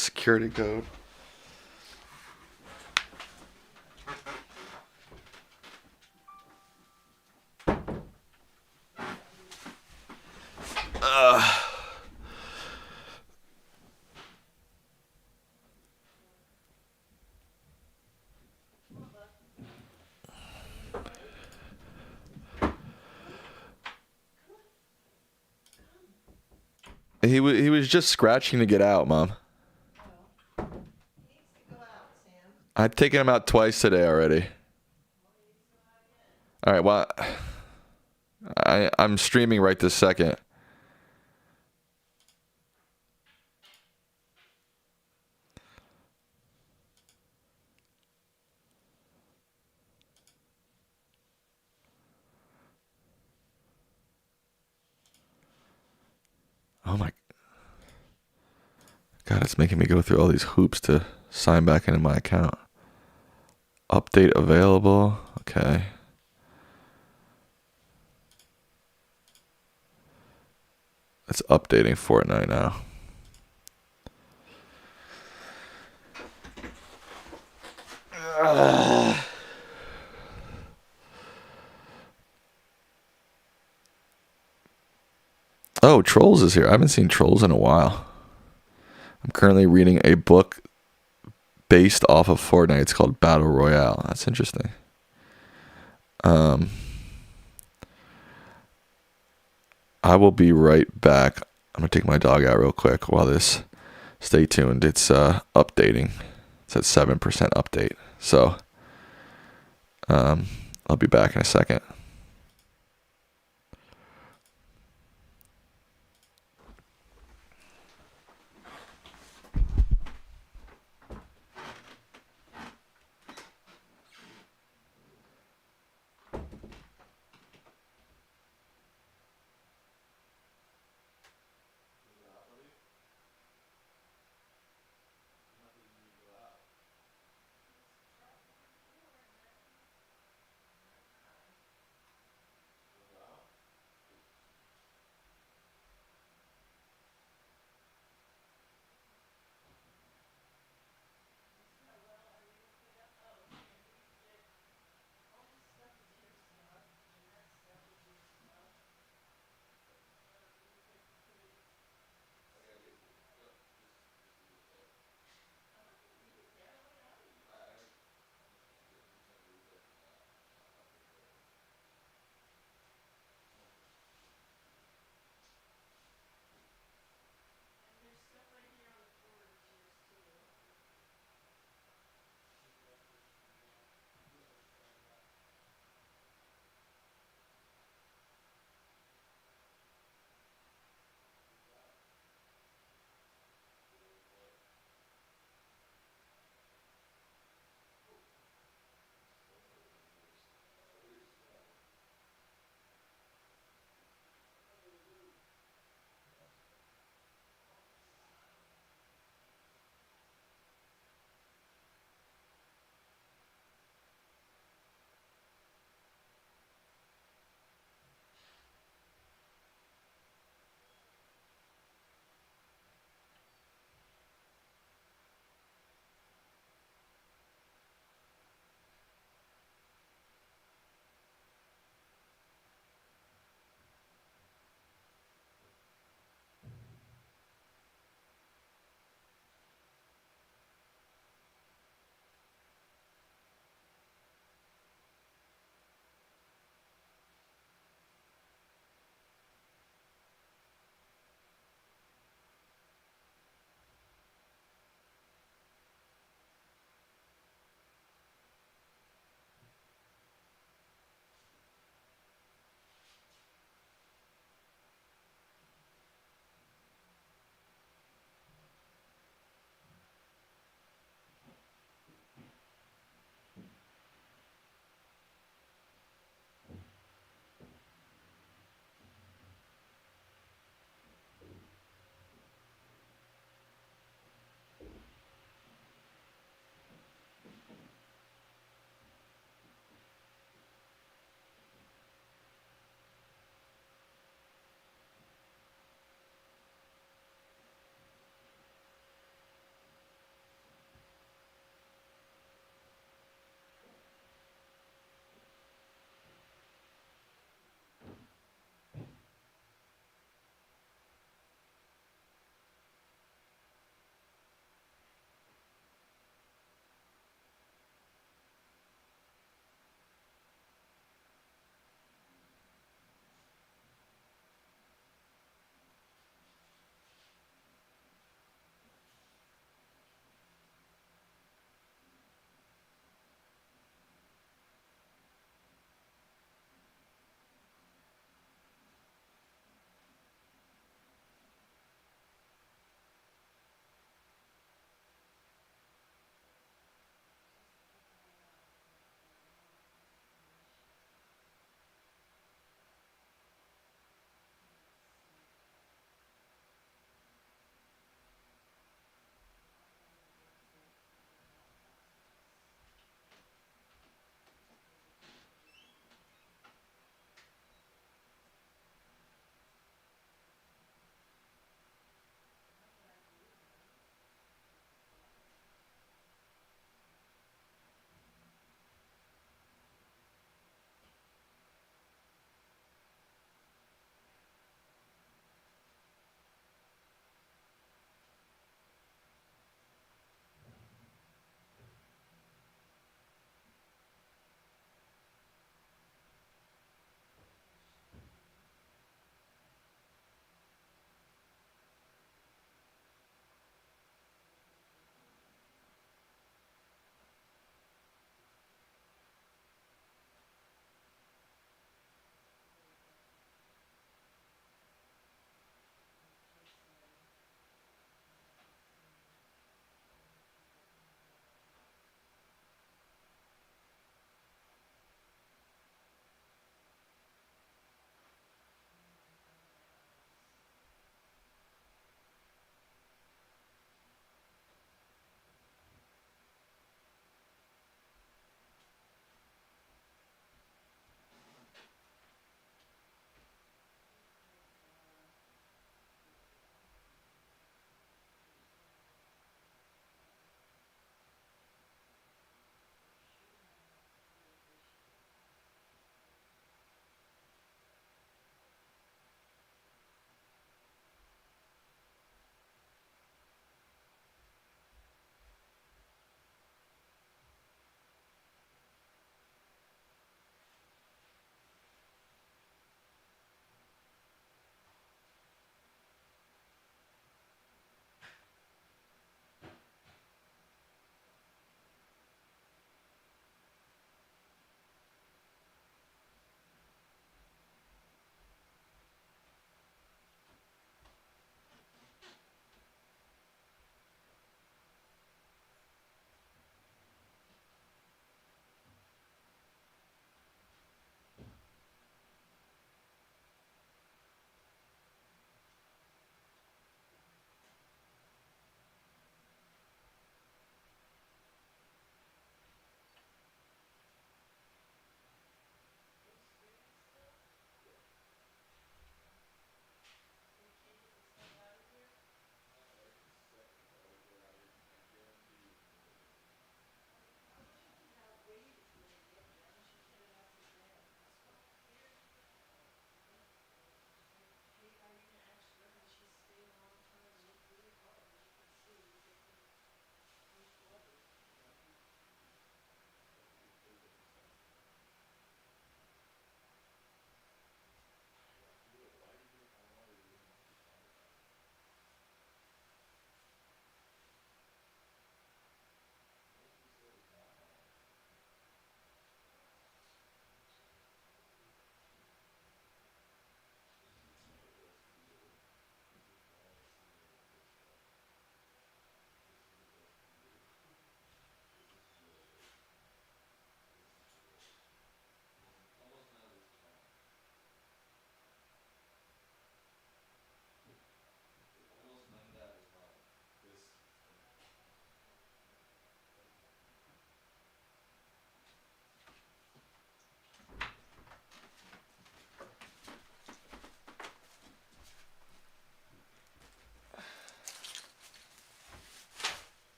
security code. He was just scratching to get out, Mom. I've taken him out twice today already. All right, well, I'm streaming right this second. Oh my God, it's making me go through all these hoops to sign back into my account. Update available. Okay. It's updating Fortnite now. Oh, Trolls is here. I haven't seen Trolls in a while. I'm currently reading a book based off of Fortnite. It's called Battle Royale. That's interesting. I will be right back. I'm gonna take my dog out real quick while this. Stay tuned. It's updating. It's at 7% update. So I'll be back in a second.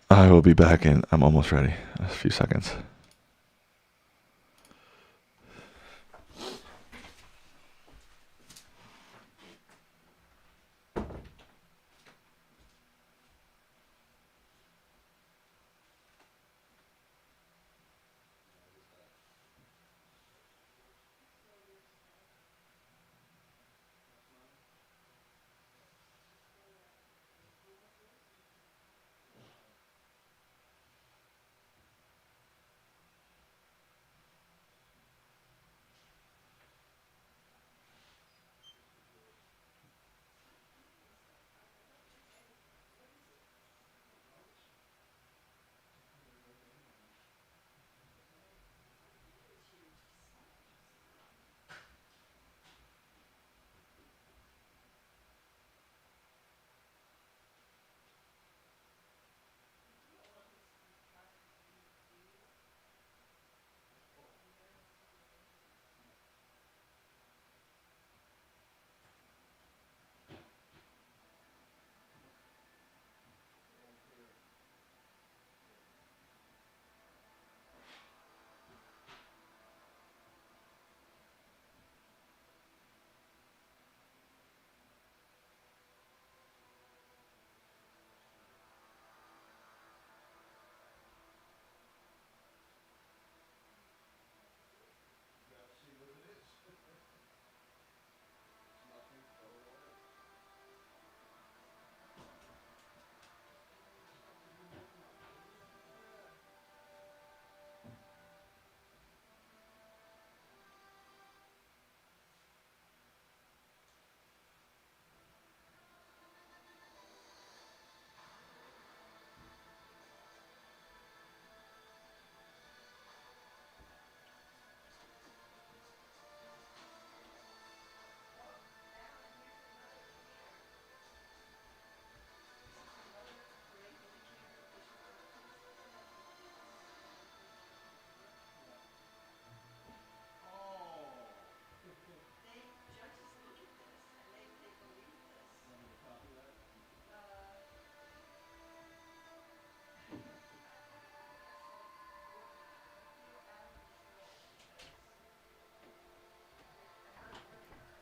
I will be back in. I'm almost ready. A few seconds.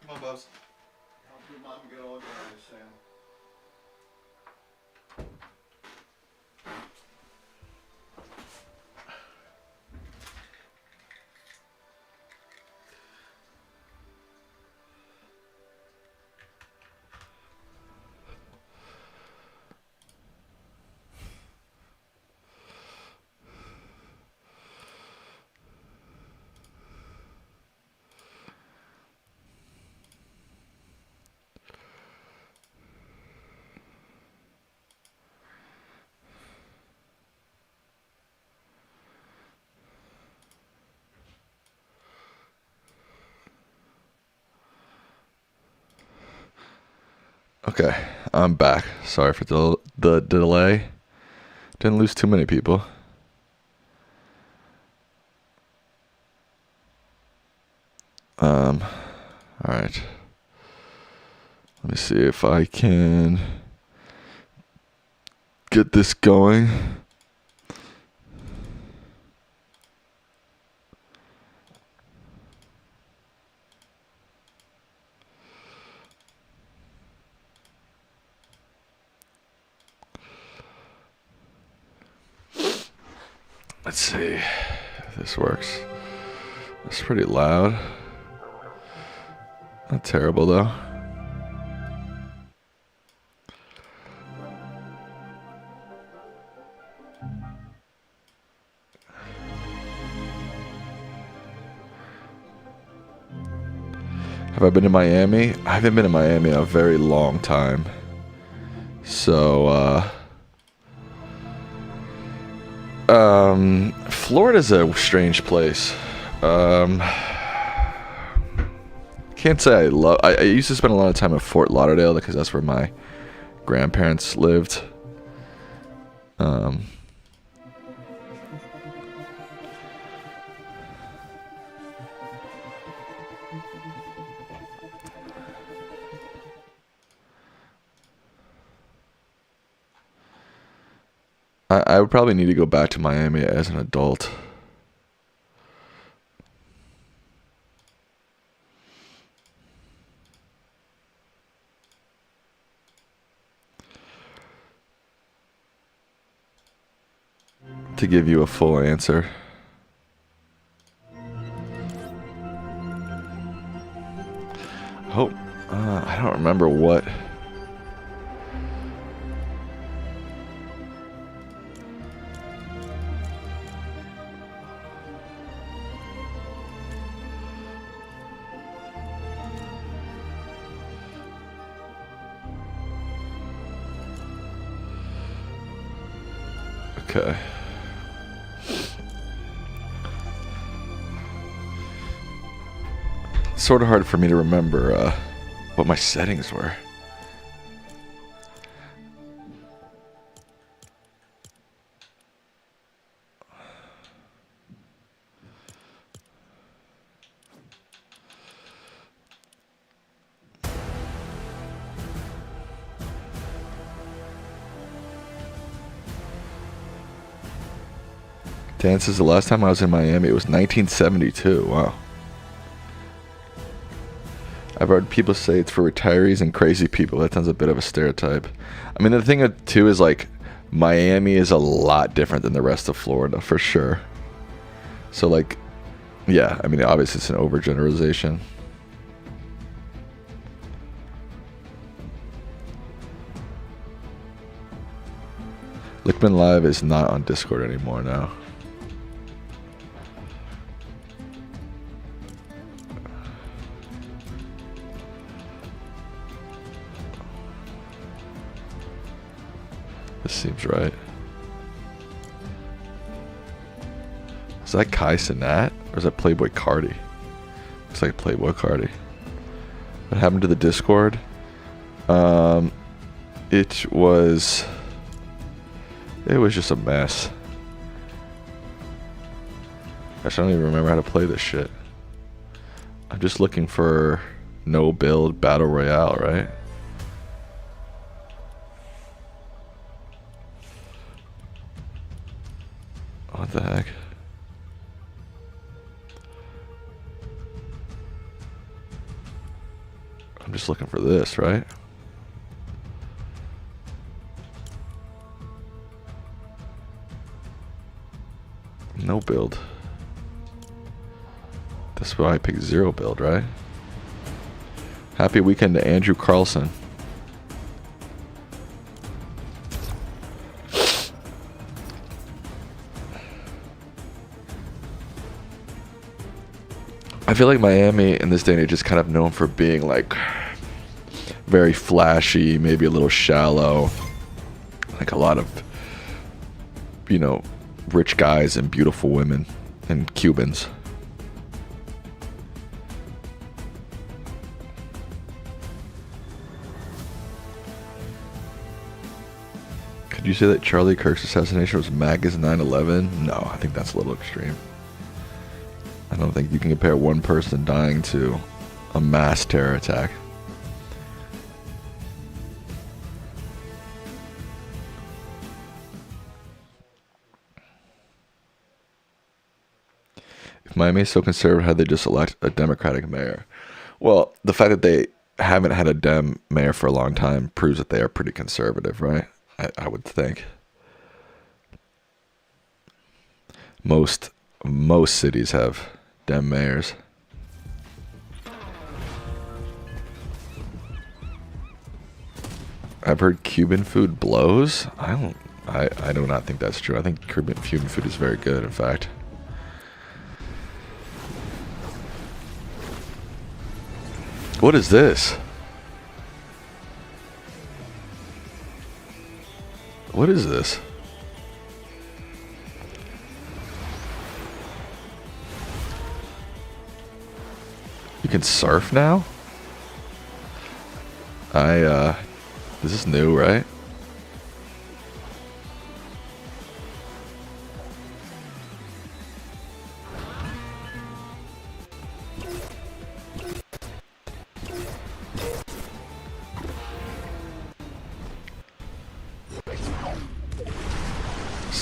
Come on, Bubs. Help your mom get organized, Sam. Okay, I'm back. Sorry for the delay. Didn't lose too many people. All right. Let me see if I can get this going. Let's see if this works. It's pretty loud. Not terrible though. Have I been to Miami? I haven't been to Miami in a very long time. So, Florida's a strange place. Can't say I love. I used to spend a lot of time in Fort Lauderdale because that's where my grandparents lived. I would probably need to go back to Miami as an adult. To give you a full answer. Hope I don't remember what. Okay. It's sort of hard for me to remember what my settings were. Dances, the last time I was in Miami, it was 1972. Wow. I've heard people say it's for retirees and crazy people. That sounds a bit of a stereotype. I mean, the thing too is like Miami is a lot different than the rest of Florida for sure. So like, yeah, I mean, obviously it's an overgeneralization. Lickman Live is not on Discord anymore now. This seems right. Is that Kai Cenat? Or is that Playboy Cardi? Looks like Playboy Cardi. What happened to the Discord? It was just a mess. Gosh, I don't even remember how to play this shit. I'm just looking for no build battle royale, right? What the heck? I'm just looking for this, right? No build. That's why I picked zero build, right? Happy weekend to Andrew Carlson. I feel like Miami in this day and age is kind of known for being like very flashy, maybe a little shallow. Like a lot of, you know, rich guys and beautiful women and Cubans. Could you say that Charlie Kirk's assassination was MAGA's 9/11? No, I think that's a little extreme. I don't think you can compare one person dying to a mass terror attack. If Miami is so conservative, how they just elect a Democratic mayor? Well, the fact that they haven't had a Dem mayor for a long time proves that they are pretty conservative, right? I would think. Most cities have Dem mayors. I've heard Cuban food blows. I do not think that's true. I think Cuban food is very good, in fact. What is this? What is this? You can surf now? This is new, right?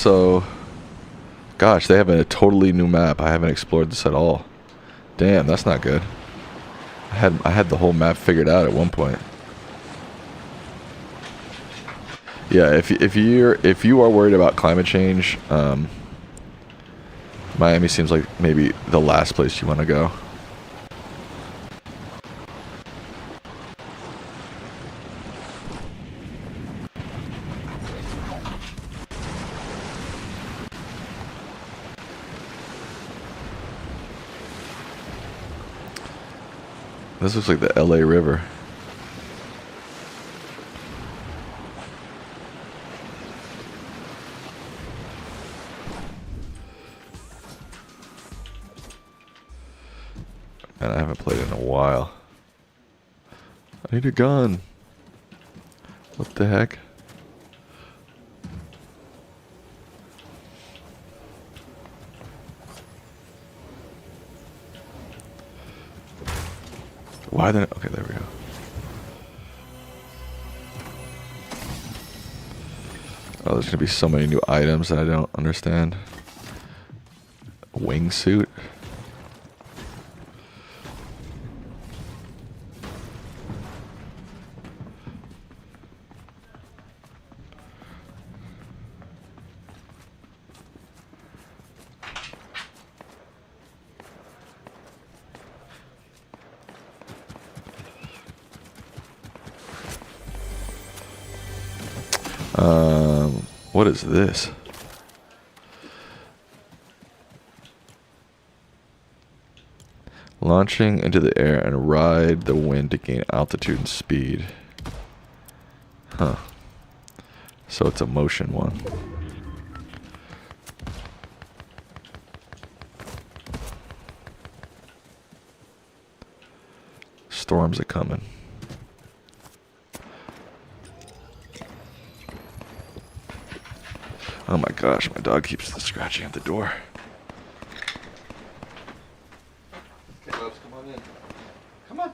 So, gosh, they have a totally new map. I haven't explored this at all. Damn, that's not good. I had the whole map figured out at one point. Yeah, if you are worried about climate change, Miami seems like maybe the last place you want to go. This looks like the LA River. Man, I haven't played in a while. I need a gun. What the heck? Why then? Okay, there we go. Oh, there's gonna be so many new items that I don't understand. A wingsuit. What is this? Launching into the air and ride the wind to gain altitude and speed. Huh. So it's a motion one. Storms are coming. Oh my gosh, my dog keeps scratching at the door. Okay, Bubs, come on in. Come on.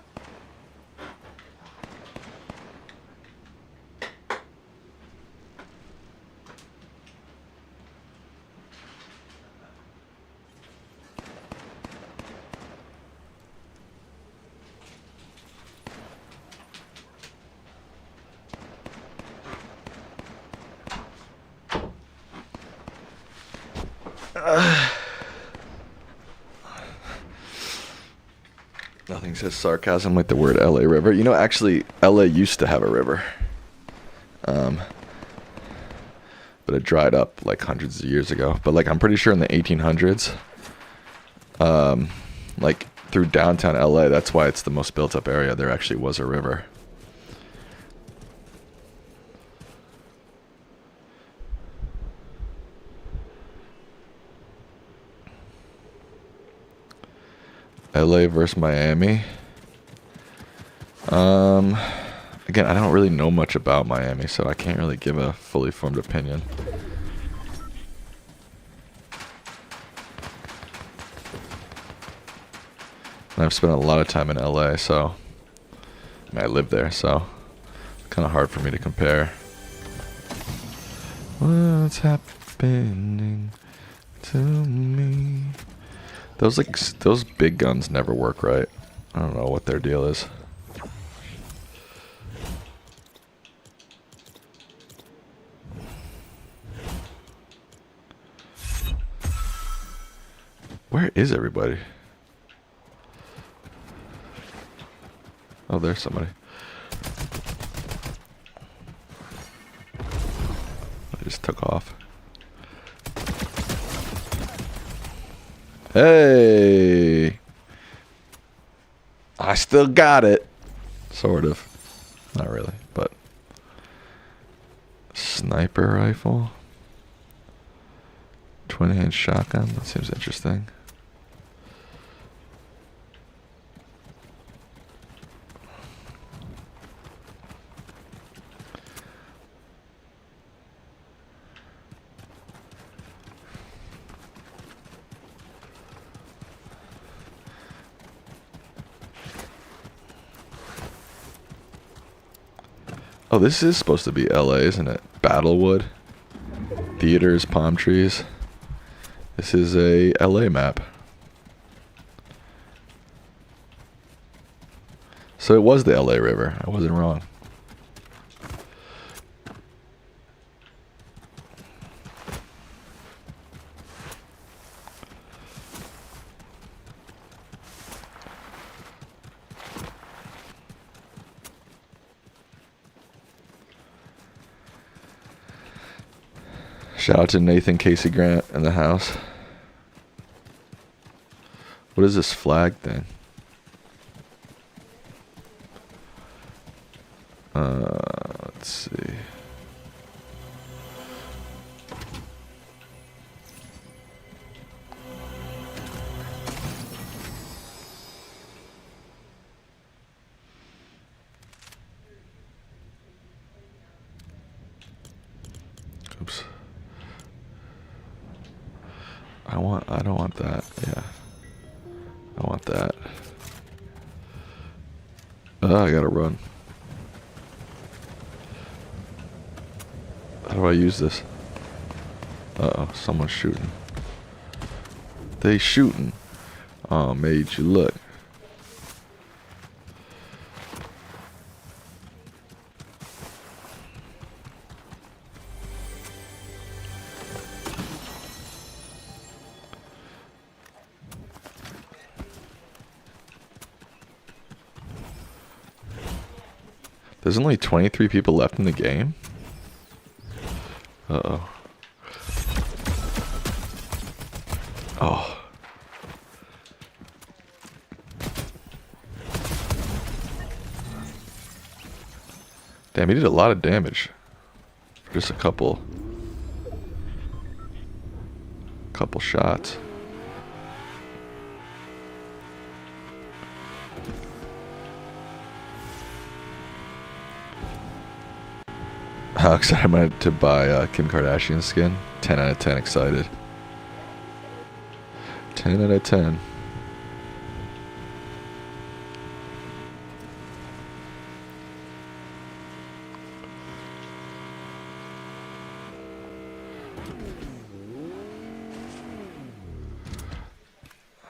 Nothing says sarcasm like the word LA River. You know, actually, LA used to have a river. But it dried up like hundreds of years ago. But like, I'm pretty sure in the 1800s, like through downtown LA, that's why it's the most built up area. There actually was a river. LA versus Miami. Again, I don't really know much about Miami, so I can't really give a fully formed opinion. And I've spent a lot of time in LA, so I mean, I live there, so it's kind of hard for me to compare. What's happening to me? Those big guns never work right. I don't know what their deal is. Where is everybody? Oh, there's somebody. I just took off. Hey! I still got it. Sort of. Not really, but. Sniper rifle. Twin-hand shotgun. That seems interesting. Oh, this is supposed to be LA, isn't it? Battlewood. Theaters, palm trees. This is a LA map. So it was the LA River. I wasn't wrong. Shout out to Nathan Casey Grant in the house. What is this flag thing? Let's see. Oops. I don't want that. Yeah. I want that. I gotta run. How do I use this? Uh-oh, someone's shooting. They shooting. Oh, made you look. There's only 23 people left in the game? Uh-oh. Oh. Damn, he did a lot of damage. For just a couple shots. How excited am I to buy Kim Kardashian skin? 10 out of 10 excited. 10 out of 10.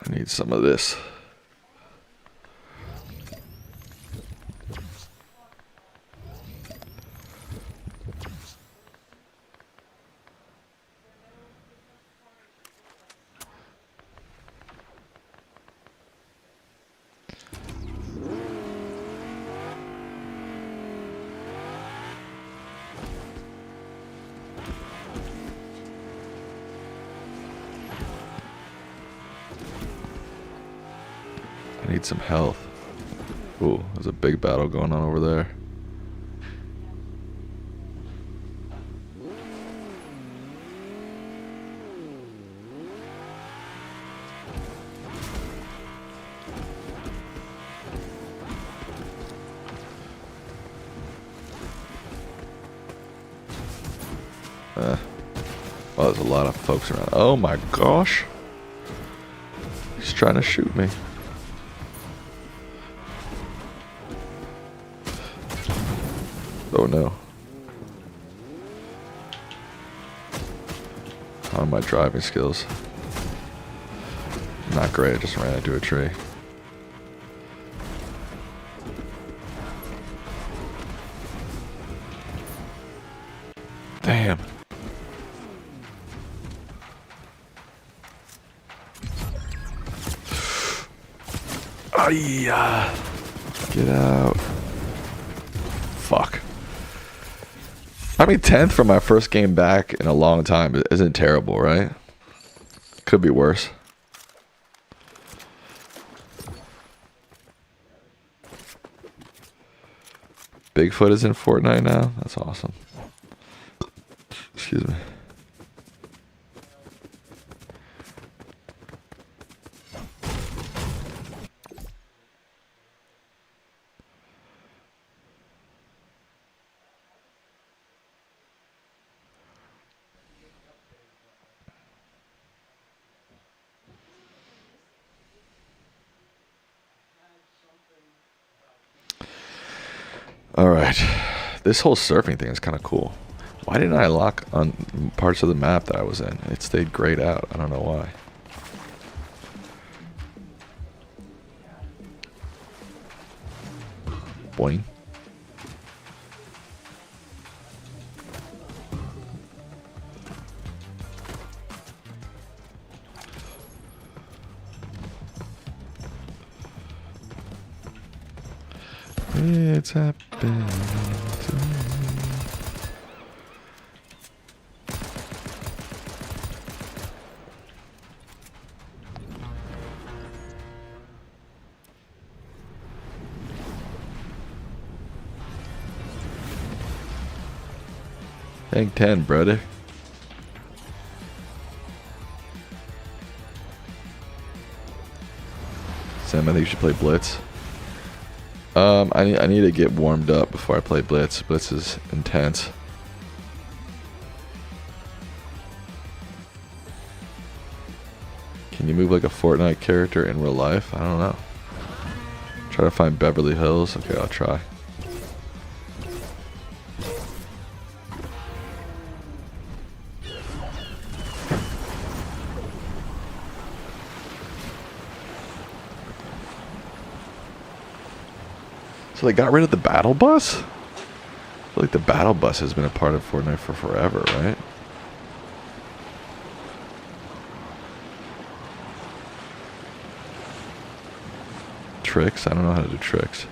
I need some of this. I need some health. Ooh, there's a big battle going on over there. Oh, there's a lot of folks around. Oh my gosh. He's trying to shoot me. Oh no. How are my driving skills? Not great, I just ran into a tree. Damn. Ay, get out. Fuck. I mean, 10th for my first game back in a long time isn't terrible, right? Could be worse. Bigfoot is in Fortnite now? That's awesome. Excuse me. All right, this whole surfing thing is kind of cool. Why didn't I lock on parts of the map that I was in? It stayed grayed out. I don't know why. Boing. It's happening to me. Hang 10, brother. Sam, I think you should play Blitz. I need to get warmed up before I play Blitz. Blitz is intense. Can you move like a Fortnite character in real life? I don't know. Try to find Beverly Hills. Okay, I'll try. So they got rid of the battle bus? I feel like the battle bus has been a part of Fortnite for forever, right? Tricks? I don't know how to do tricks.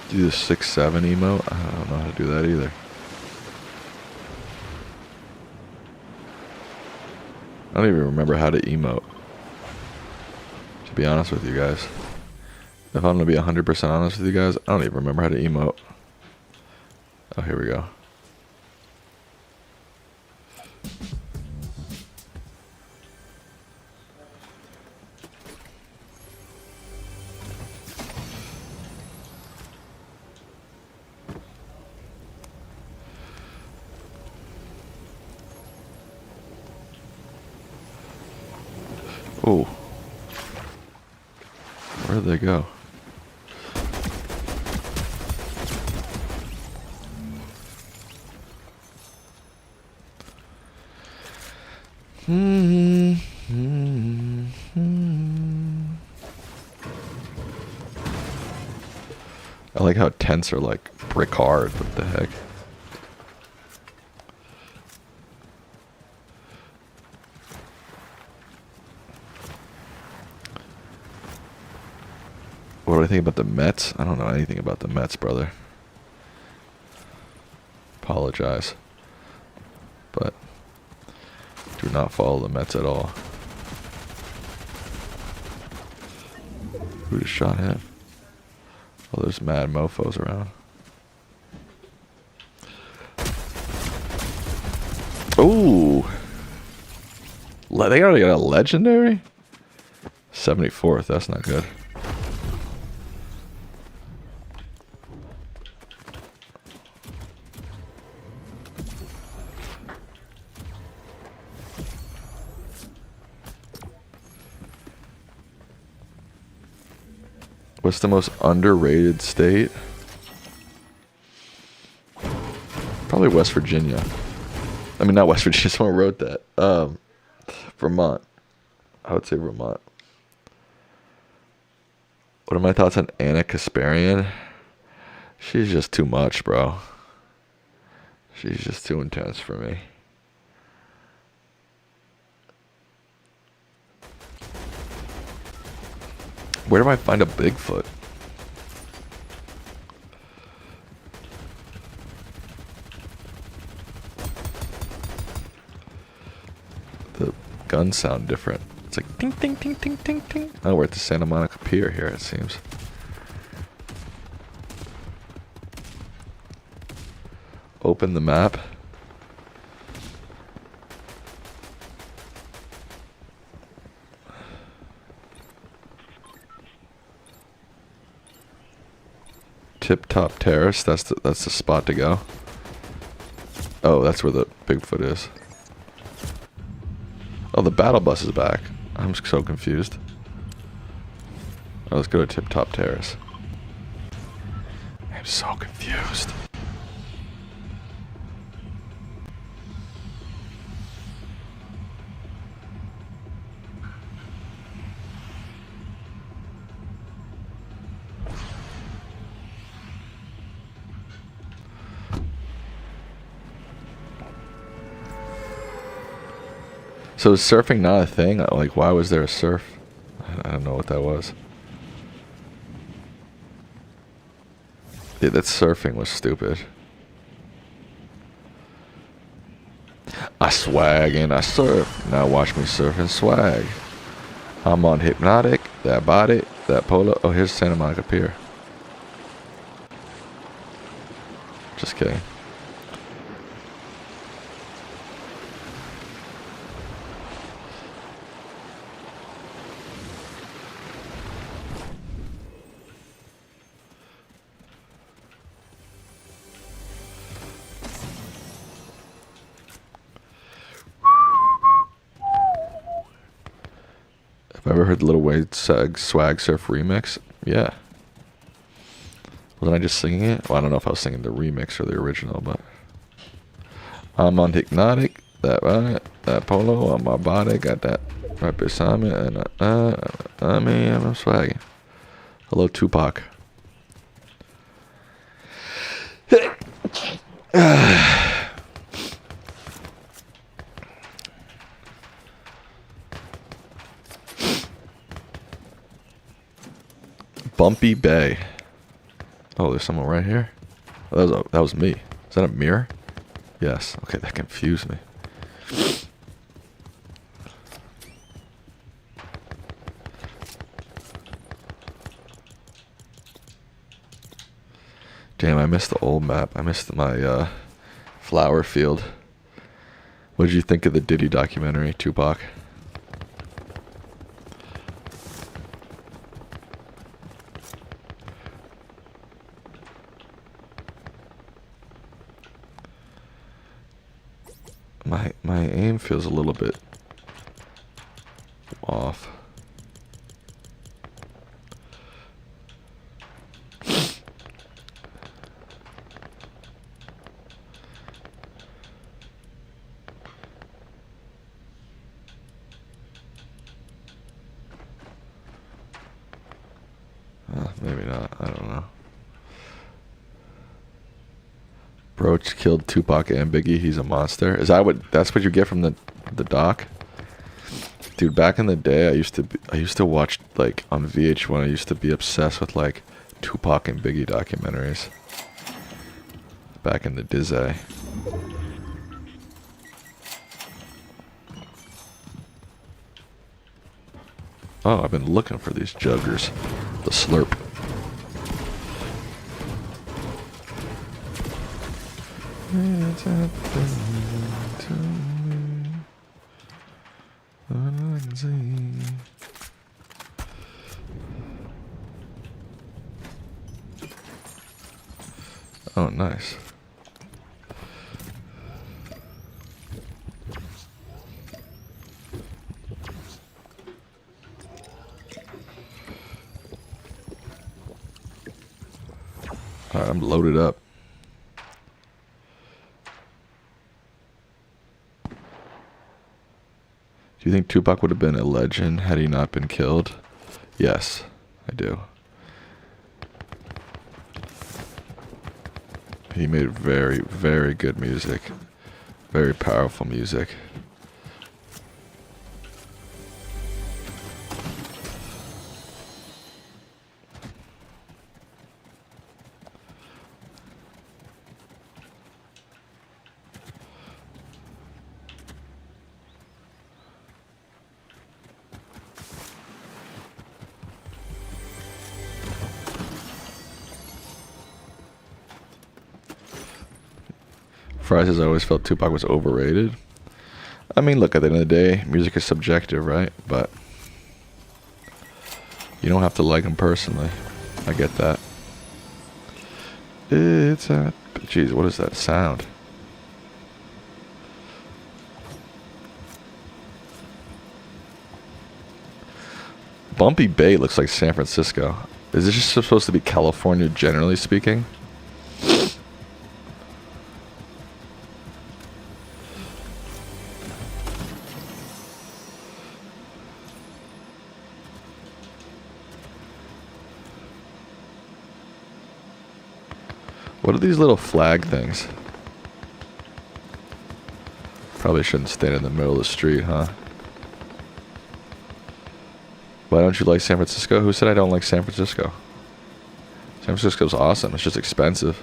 Do the 6-7 emote? I don't know how to do that either. I don't even remember how to emote, to be honest with you guys. If I'm going to be 100% honest with you guys, I don't even remember how to emote. Oh, here we go. Oh. Where did they go? I like how tents are like brick hard. What the heck? What do I think about the Mets? I don't know anything about the Mets, brother. Apologize. But do not follow the Mets at all. Who just shot him? Oh, there's mad mofos around. Ooh. They already got a legendary? 74th, that's not good. What's the most underrated state? Probably West Virginia. I mean, not West Virginia. Someone wrote that. Vermont. I would say Vermont. What are my thoughts on Anna Kasparian? She's just too much, bro. She's just too intense for me. Where do I find a Bigfoot? The guns sound different. It's like ting ting ting ting ting ting. Oh, we're at the Santa Monica Pier here, it seems. Open the map. Tip Top Terrace, that's the spot to go. Oh, that's where the Bigfoot is. Oh, the battle bus is back. I'm so confused. Oh, let's go to Tip Top Terrace. I'm so confused. So is surfing not a thing? Like, why was there a surf? I don't know what that was. Yeah, that surfing was stupid. I swag and I surf. Now watch me surf and swag. I'm on Hypnotic, that body, that polo. Oh, here's Santa Monica Pier. Just kidding. Have I ever heard the Little Wayne Swag Surf remix? Yeah. Wasn't I just singing it? Well, I don't know if I was singing the remix or the original, but I'm on Hypnotic, that polo on my body, got that right beside me, and I mean, I'm swagging. Hello, Tupac. Bumpy Bay. Oh, there's someone right here. Oh, that was me. Is that a mirror? Yes. Okay, that confused me. Damn, I missed the old map. I missed my flower field. What did you think of the Diddy documentary, Tupac? My aim feels a little bit off. Maybe not. I don't know. Broach killed Tupac and Biggie. He's a monster. Is that what? That's what you get from the doc? Dude, back in the day, I used to watch like on VH1. I used to be obsessed with like Tupac and Biggie documentaries. Back in the Dizzy. Oh, I've been looking for these juggers. The slurp. It's happening to me. All I can see. Oh, nice. Alright, I'm loaded up. Do you think Tupac would have been a legend had he not been killed? Yes, I do. He made very, very good music. Very powerful music. Fry says I always felt Tupac was overrated. I mean, look, at the end of the day, music is subjective, right? But you don't have to like him personally. I get that. It's a... Jeez, what is that sound? Bumpy Bay looks like San Francisco. Is this just supposed to be California, generally speaking? What are these little flag things? Probably shouldn't stand in the middle of the street, huh? Why don't you like San Francisco? Who said I don't like San Francisco? San Francisco's awesome. It's just expensive.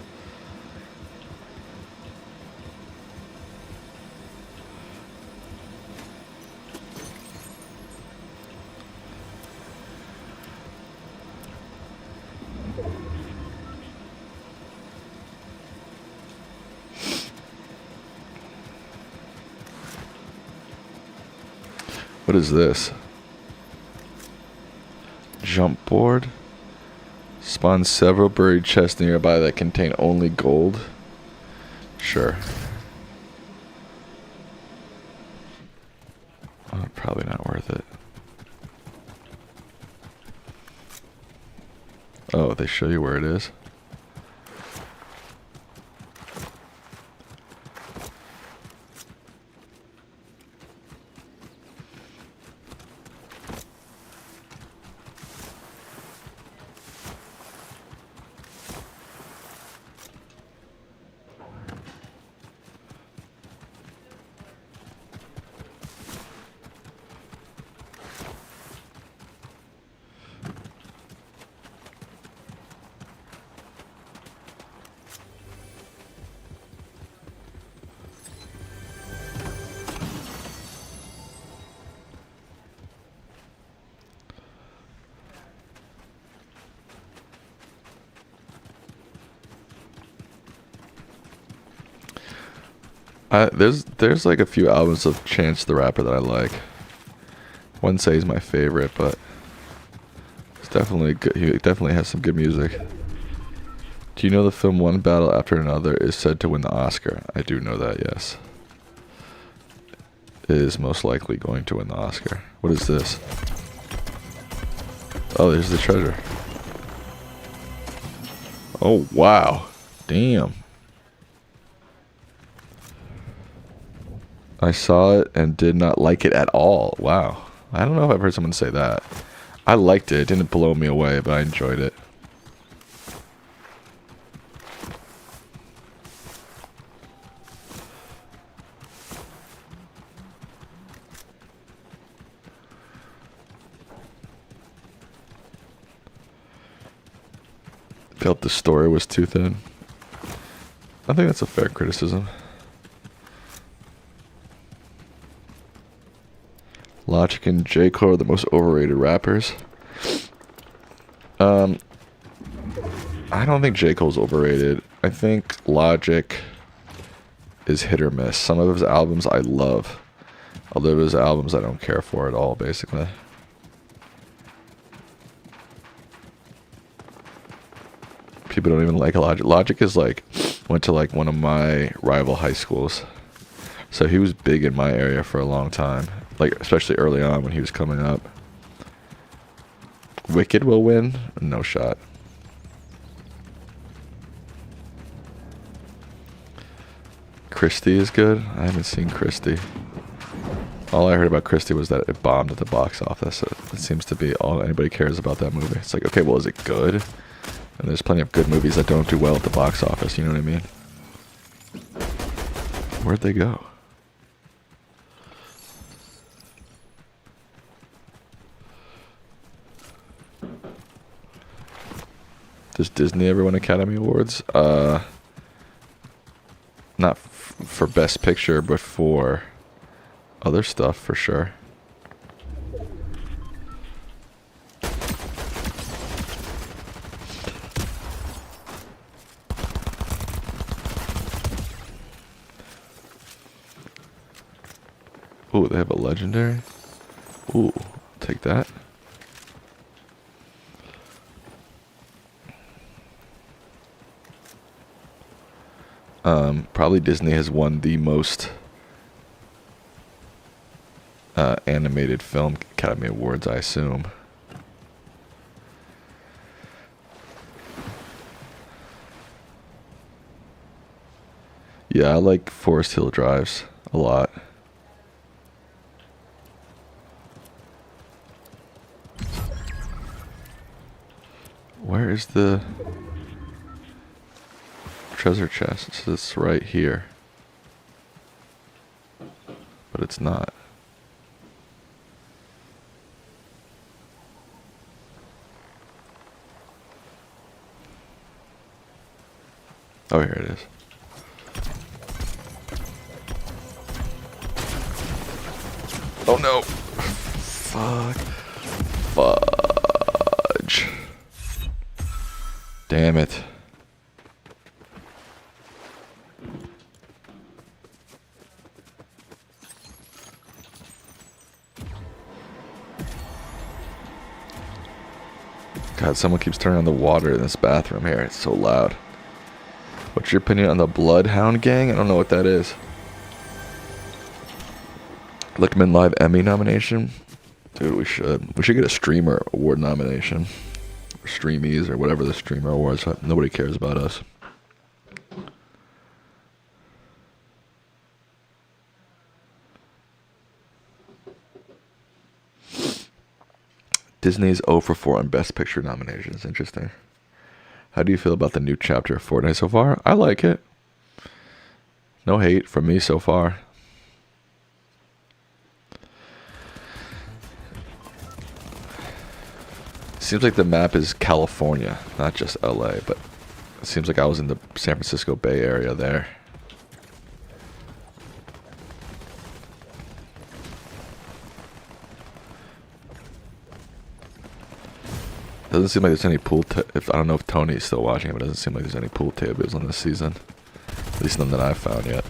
What is this? Jump board. Spawn several buried chests nearby that contain only gold. Sure. Oh, probably not worth it. Oh, they show you where it is? There's like a few albums of Chance the Rapper that I like. Wouldn't say he's my favorite, but it's definitely good. He definitely has some good music. Do you know the film One Battle After Another is said to win the Oscar? I do know that, yes. It is most likely going to win the Oscar. What is this? Oh, there's the treasure. Oh, wow. Damn. I saw it and did not like it at all. Wow. I don't know if I've heard someone say that. I liked it. It didn't blow me away, but I enjoyed it. Felt the story was too thin. I think that's a fair criticism. Logic and J. Cole are the most overrated rappers. I don't think J. Cole's overrated. I think Logic is hit or miss. Some of his albums I love. Other of his albums I don't care for at all, basically. People don't even like Logic. Logic is like, went to like one of my rival high schools. So he was big in my area for a long time. Like, especially early on when he was coming up. Wicked will win? No shot. Christie is good? I haven't seen Christie. All I heard about Christie was that it bombed at the box office. It seems to be all anybody cares about that movie. It's like, okay, well, is it good? And there's plenty of good movies that don't do well at the box office, you know what I mean? Where'd they go? Does Disney ever win Academy Awards? Not for Best Picture, but for other stuff, for sure. Ooh, they have a legendary. Ooh, take that. Probably Disney has won the most animated film Academy Awards, I assume. Yeah, I like Forest Hill drives a lot. Where is the treasure chest? It says it's right here. But it's not. Oh, here it is. Oh no! Fuck. Fudge. Damn it. God, someone keeps turning on the water in this bathroom here. It's so loud. What's your opinion on the Bloodhound Gang? I don't know what that is. Lickman Live Emmy nomination? Dude, we should. We should get a streamer award nomination. Or streamies or whatever the streamer awards. Nobody cares about us. Disney's 0 for 4 on Best Picture nominations. Interesting. How do you feel about the new chapter of Fortnite so far? I like it. No hate from me so far. Seems like the map is California, not just LA, but it seems like I was in the San Francisco Bay Area there. Doesn't seem like there's any pool. I don't know if Tony's still watching, but it doesn't seem like there's any pool tables on this season. At least none that I've found yet.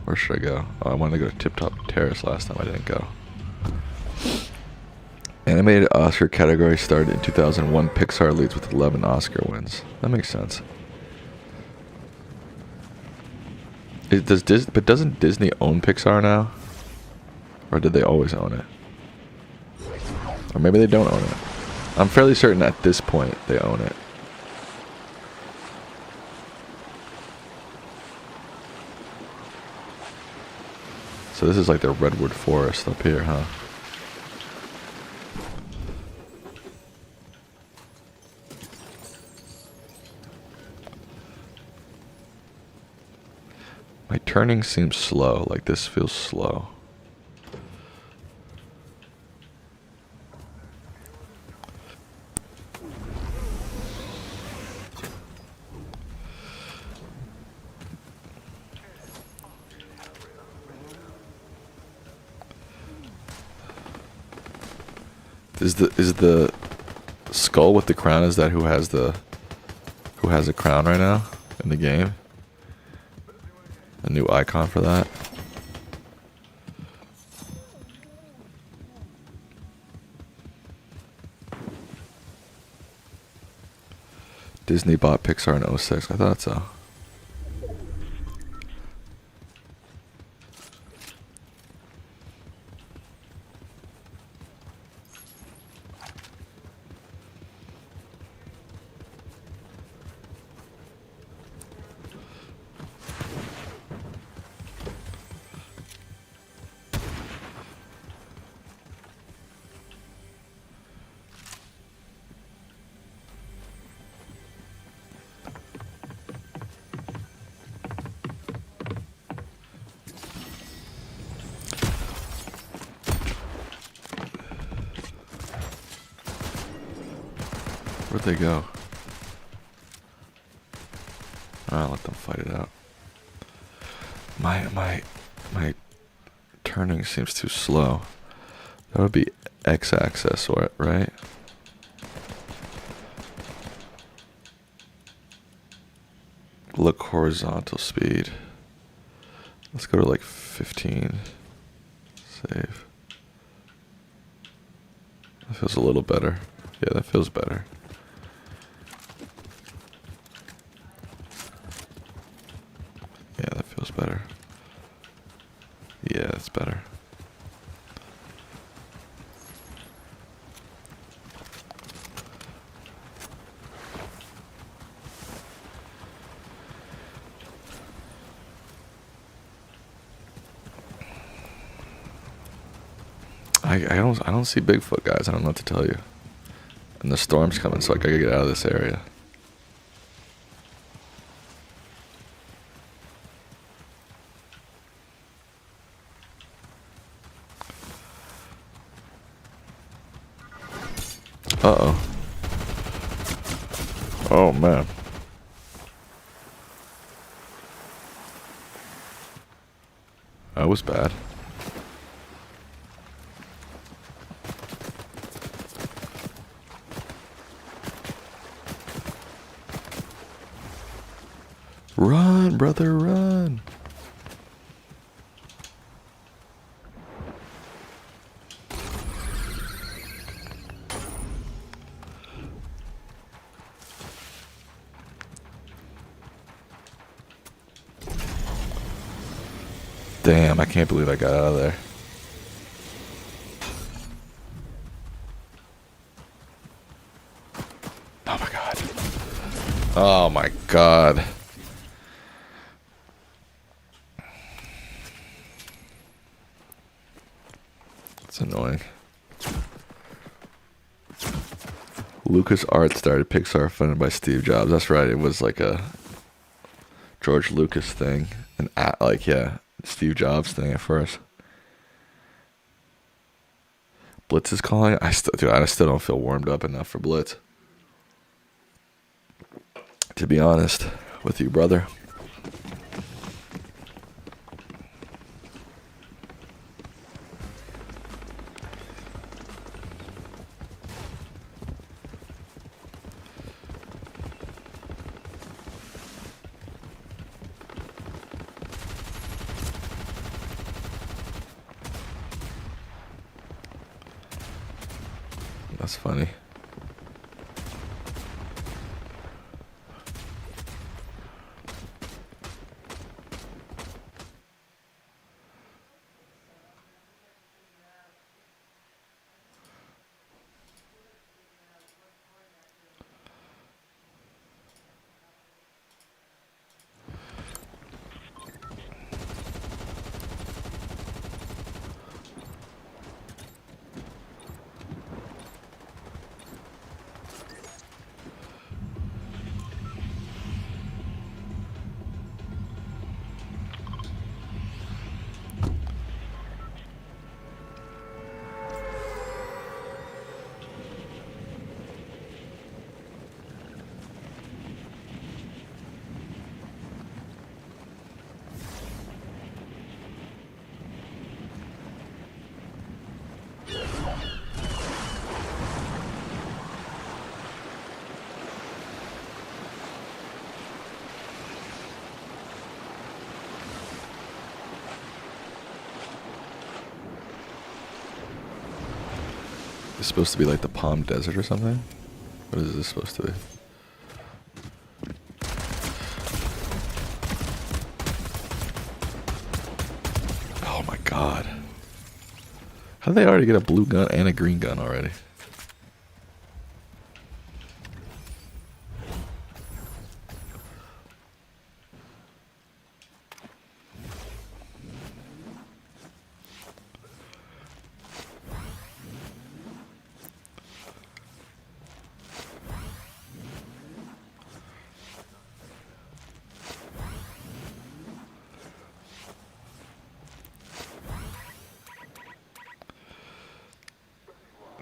Where should I go? Oh, I wanted to go to Tip Top Terrace last time. I didn't go. Animated Oscar category started in 2001. Pixar leads with 11 Oscar wins. That makes sense. But doesn't Disney own Pixar now? Or did they always own it? Or maybe they don't own it. I'm fairly certain at this point they own it. So this is like the redwood forest up here, huh? My turning seems slow, like this feels slow. Is the skull with the crown, is that who has a crown right now in the game? A new icon for that. Disney bought Pixar in 06. I thought so. Where'd they go? I'll let them fight it out. My turning seems too slow. That would be x-axis, right? Look horizontal speed. Let's go to like 15. Save. That feels a little better. Yeah, that feels better. Feels better. Yeah, it's better. I don't see Bigfoot, guys. I don't know what to tell you. And the storm's coming, so I gotta get out of this area. Uh-oh. Oh, man. That was bad. Run, brother, run. Damn, I can't believe I got out of there. Oh my god. Oh my god. It's annoying. Lucas Arts started Pixar, funded by Steve Jobs. That's right. It was like a George Lucas thing, and Steve Jobs thing at first. Blitz is calling. I still don't feel warmed up enough for Blitz. To be honest with you, brother. That's funny. It's supposed to be like the Palm Desert or something? What is this supposed to be? Oh my god. How did they already get a blue gun and a green gun already?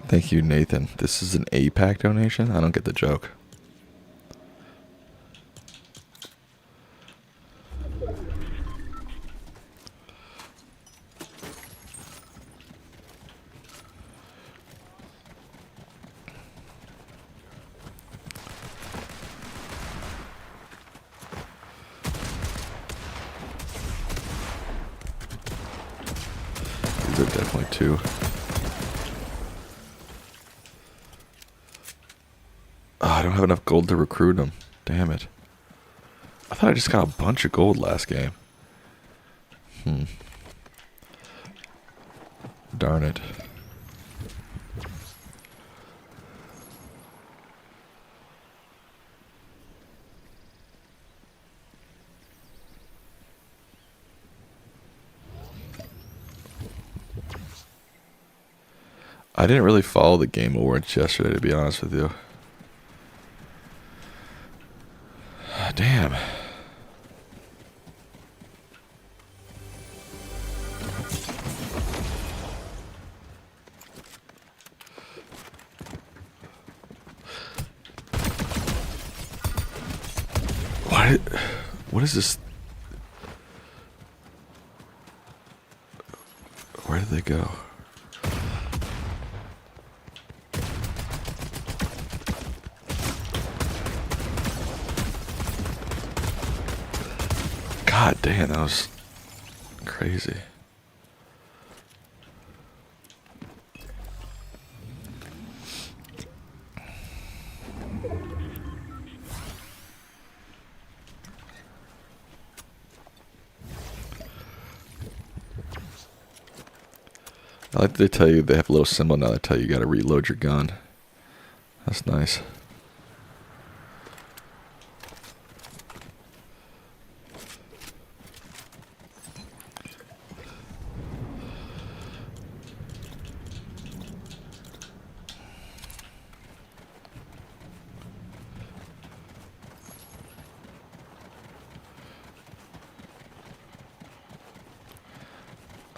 Thank you, Nathan. This is an APAC donation? I don't get the joke. These are definitely two. Oh, I don't have enough gold to recruit them. Damn it. I thought I just got a bunch of gold last game. Darn it. I didn't really follow the Game Awards yesterday, to be honest with you. Damn. What is this? Where did they go? God damn, that was crazy. I like that they tell you they have a little symbol now that tell you gotta reload your gun. That's nice.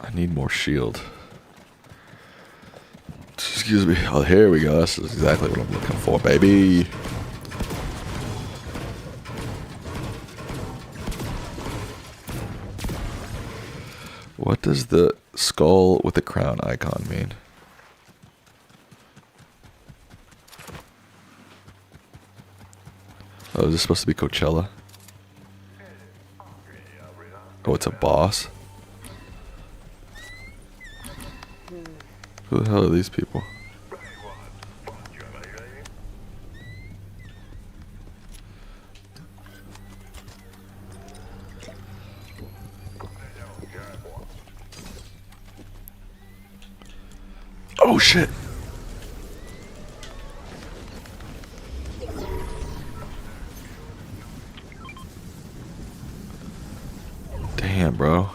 I need more shield. Excuse me. Oh, here we go. This is exactly what I'm looking for, baby. What does the skull with the crown icon mean? Oh, is this supposed to be Coachella? Oh, it's a boss? Who the hell are these people? Oh shit! Damn, bro.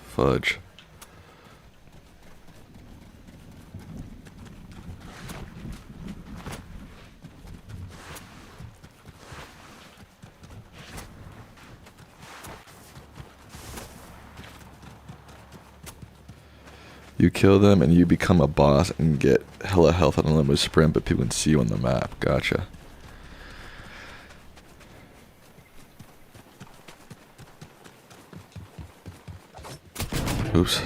Fudge. You kill them and you become a boss and get hella health on a limited sprint, but people can see you on the map. Gotcha. Oops.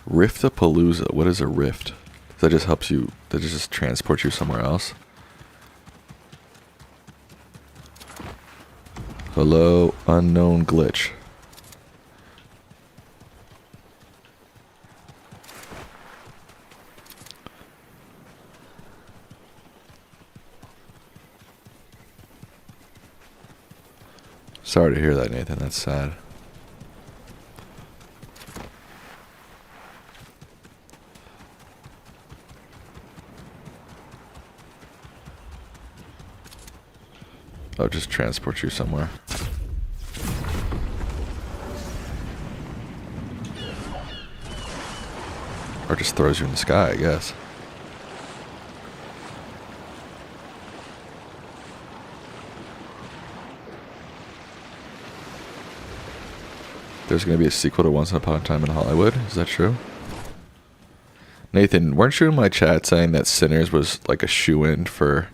Riftapalooza. What is a rift? That just helps you. That just transports you somewhere else. Hello, unknown glitch. Sorry to hear that, Nathan. That's sad. I'll just transport you somewhere. Or just throws you in the sky, I guess. There's going to be a sequel to Once Upon a Time in Hollywood. Is that true? Nathan, weren't you in my chat saying that Sinners was like a shoe-in for...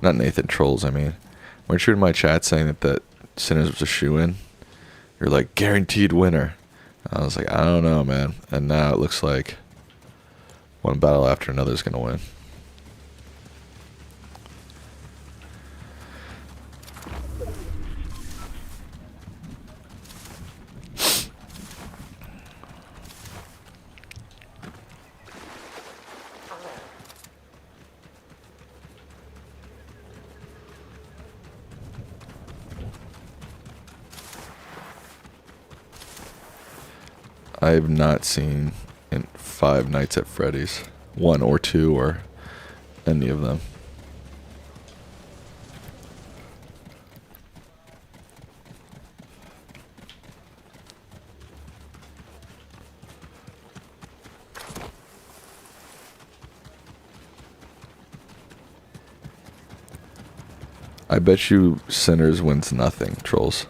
Not Nathan, Trolls, I mean. Weren't you in my chat saying that Sinners was a shoe-in? You're like, guaranteed winner. I was like, I don't know, man. And now it looks like one battle after another is going to win. I have not seen in Five Nights at Freddy's 1 or 2 or any of them. I bet you Sinners wins nothing, Trolls.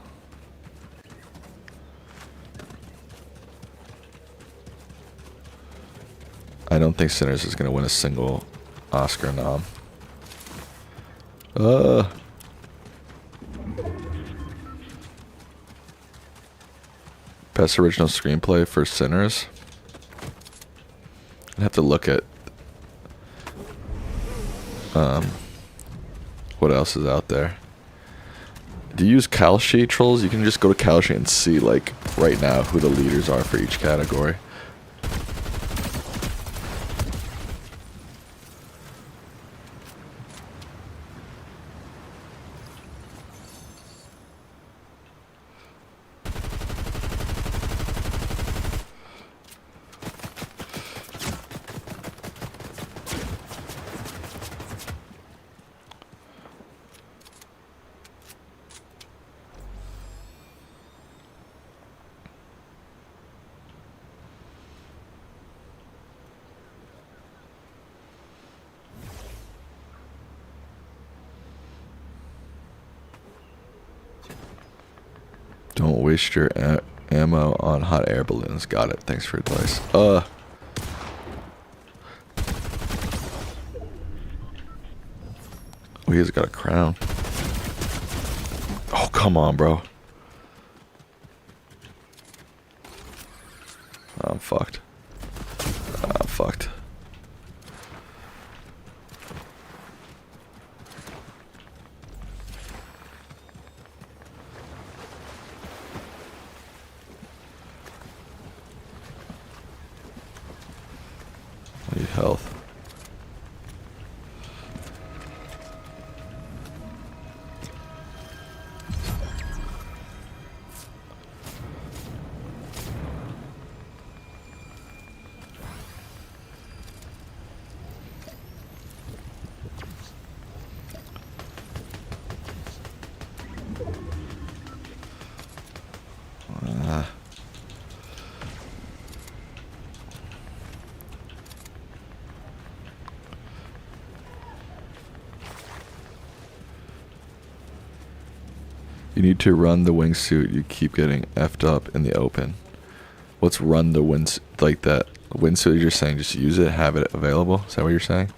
I don't think Sinners is going to win a single Oscar nom. Best original screenplay for Sinners. I'd have to look at what else is out there. Do you use Kalshi, Trolls? You can just go to Kalshi and see, like, right now who the leaders are for each category. Don't waste your ammo on hot air balloons. Got it. Thanks for advice. Oh, he's got a crown. Oh, come on, bro. Oh, I'm fucked. I'm fucked. Need health. You need to run the wingsuit. You keep getting effed up in the open. What's run the wings like that? Wingsuit, you're saying just use it, have it available? Is that what you're saying?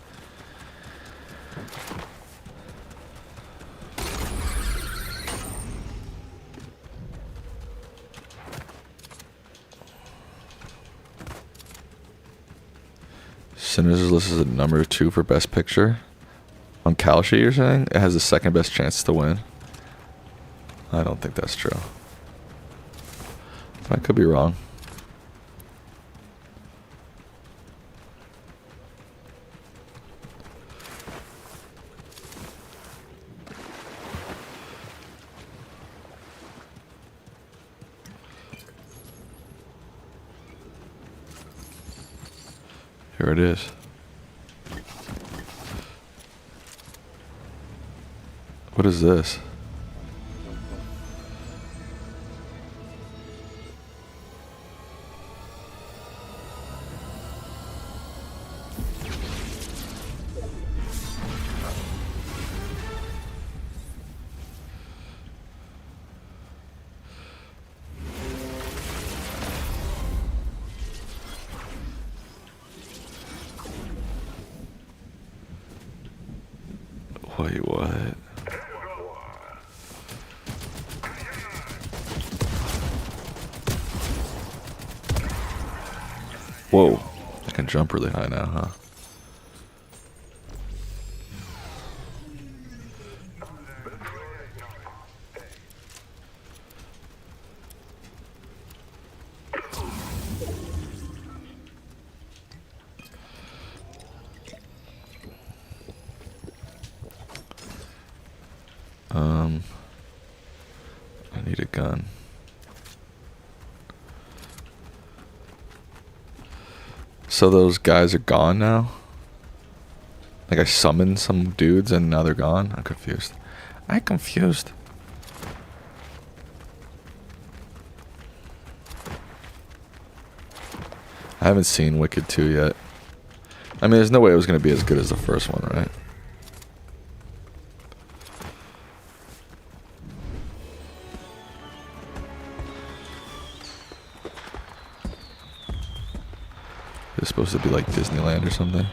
Sinners is listed as number 2 for best picture. On Kalshi, you're saying? It has the second best chance to win. I don't think that's true. I could be wrong. Here it is. What is this? Wait, what? Whoa. I can jump really high now, huh? I need a gun. So those guys are gone now? Like I summoned some dudes and now they're gone? I'm confused. I'm confused. I haven't seen Wicked 2 yet. I mean, there's no way it was going to be as good as the first one, right? It's supposed to be like Disneyland or something.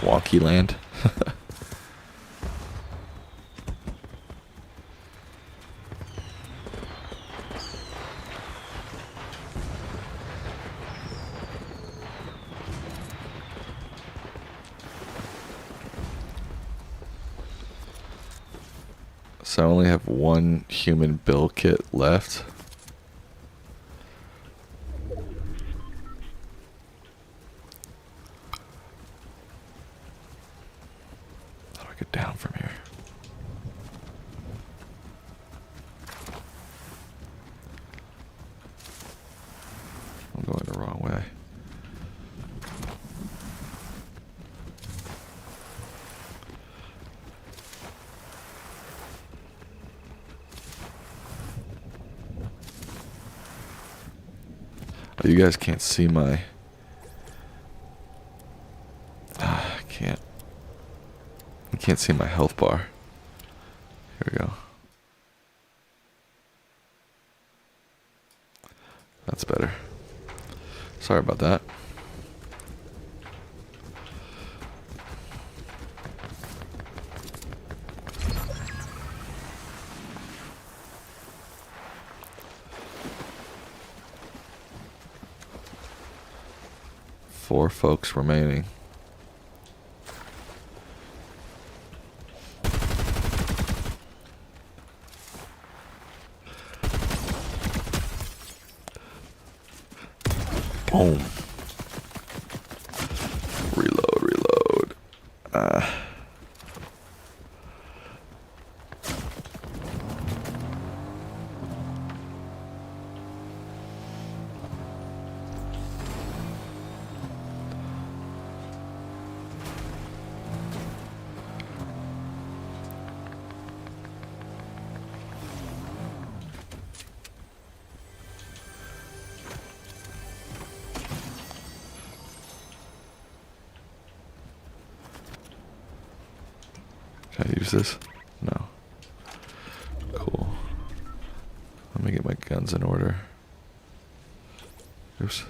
Wonky Land. So I only have one human bill kit left. How do I get down from here? I'm going the wrong way. Oh, you guys can't see my... I can't. You can't see my health bar. Here we go. That's better. Sorry about that. Four folks remaining. Boom. Reload. Can I use this? No. Cool. Let me get my guns in order. Oops.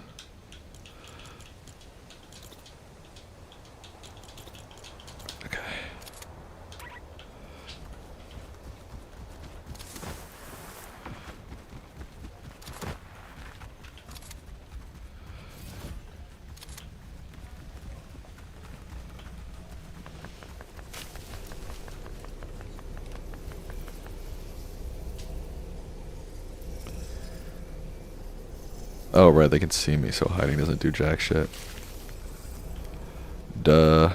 Okay. Oh, right, they can see me, so hiding doesn't do jack shit. Duh.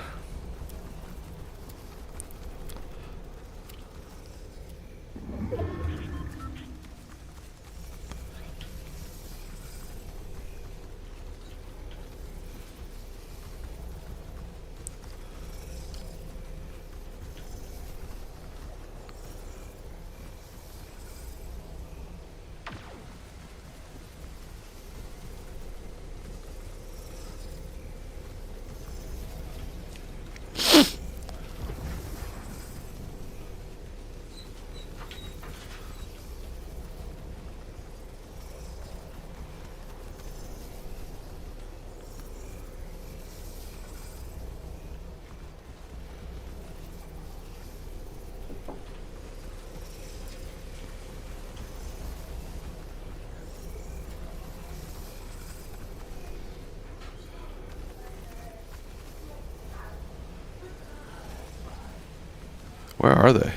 Where are they?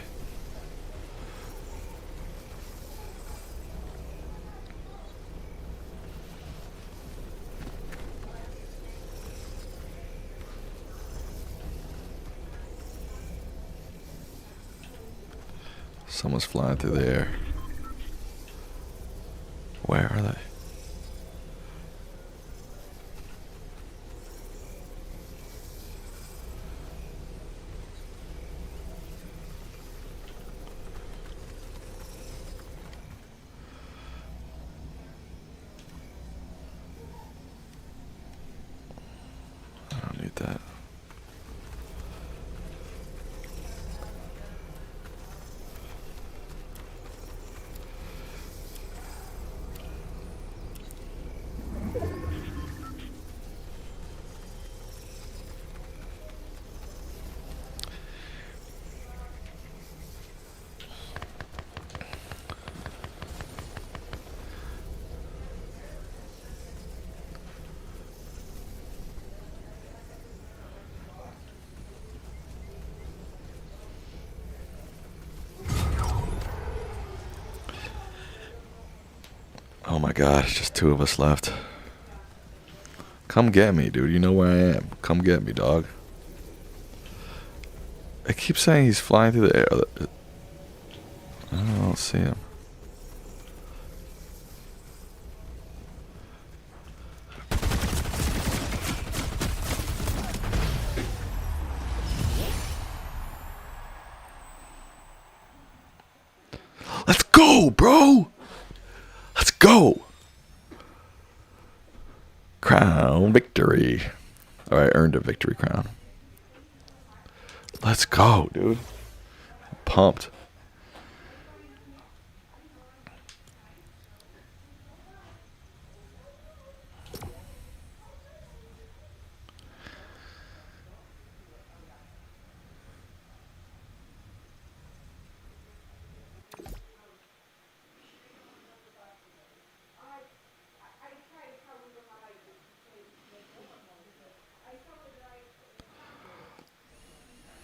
Someone's flying through the air. Where are they? I don't need that. Oh my god, it's just two of us left. Come get me, dude. You know where I am. Come get me, dog. I keep saying he's flying through the air. I don't see him. Let's go, bro! Let's go! Crown victory. Alright, earned a victory crown. Let's go, dude. I'm pumped.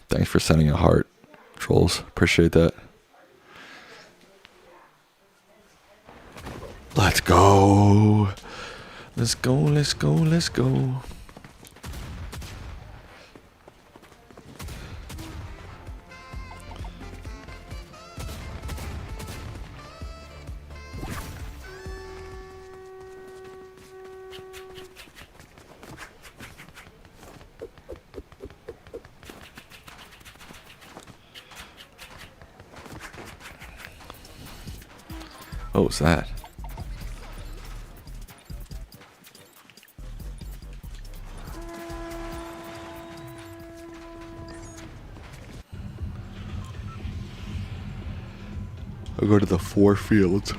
Thanks for sending a heart, trolls. Appreciate that. Let's go. Let's go, let's go, let's go. What was that? I'll go to the 4 fields.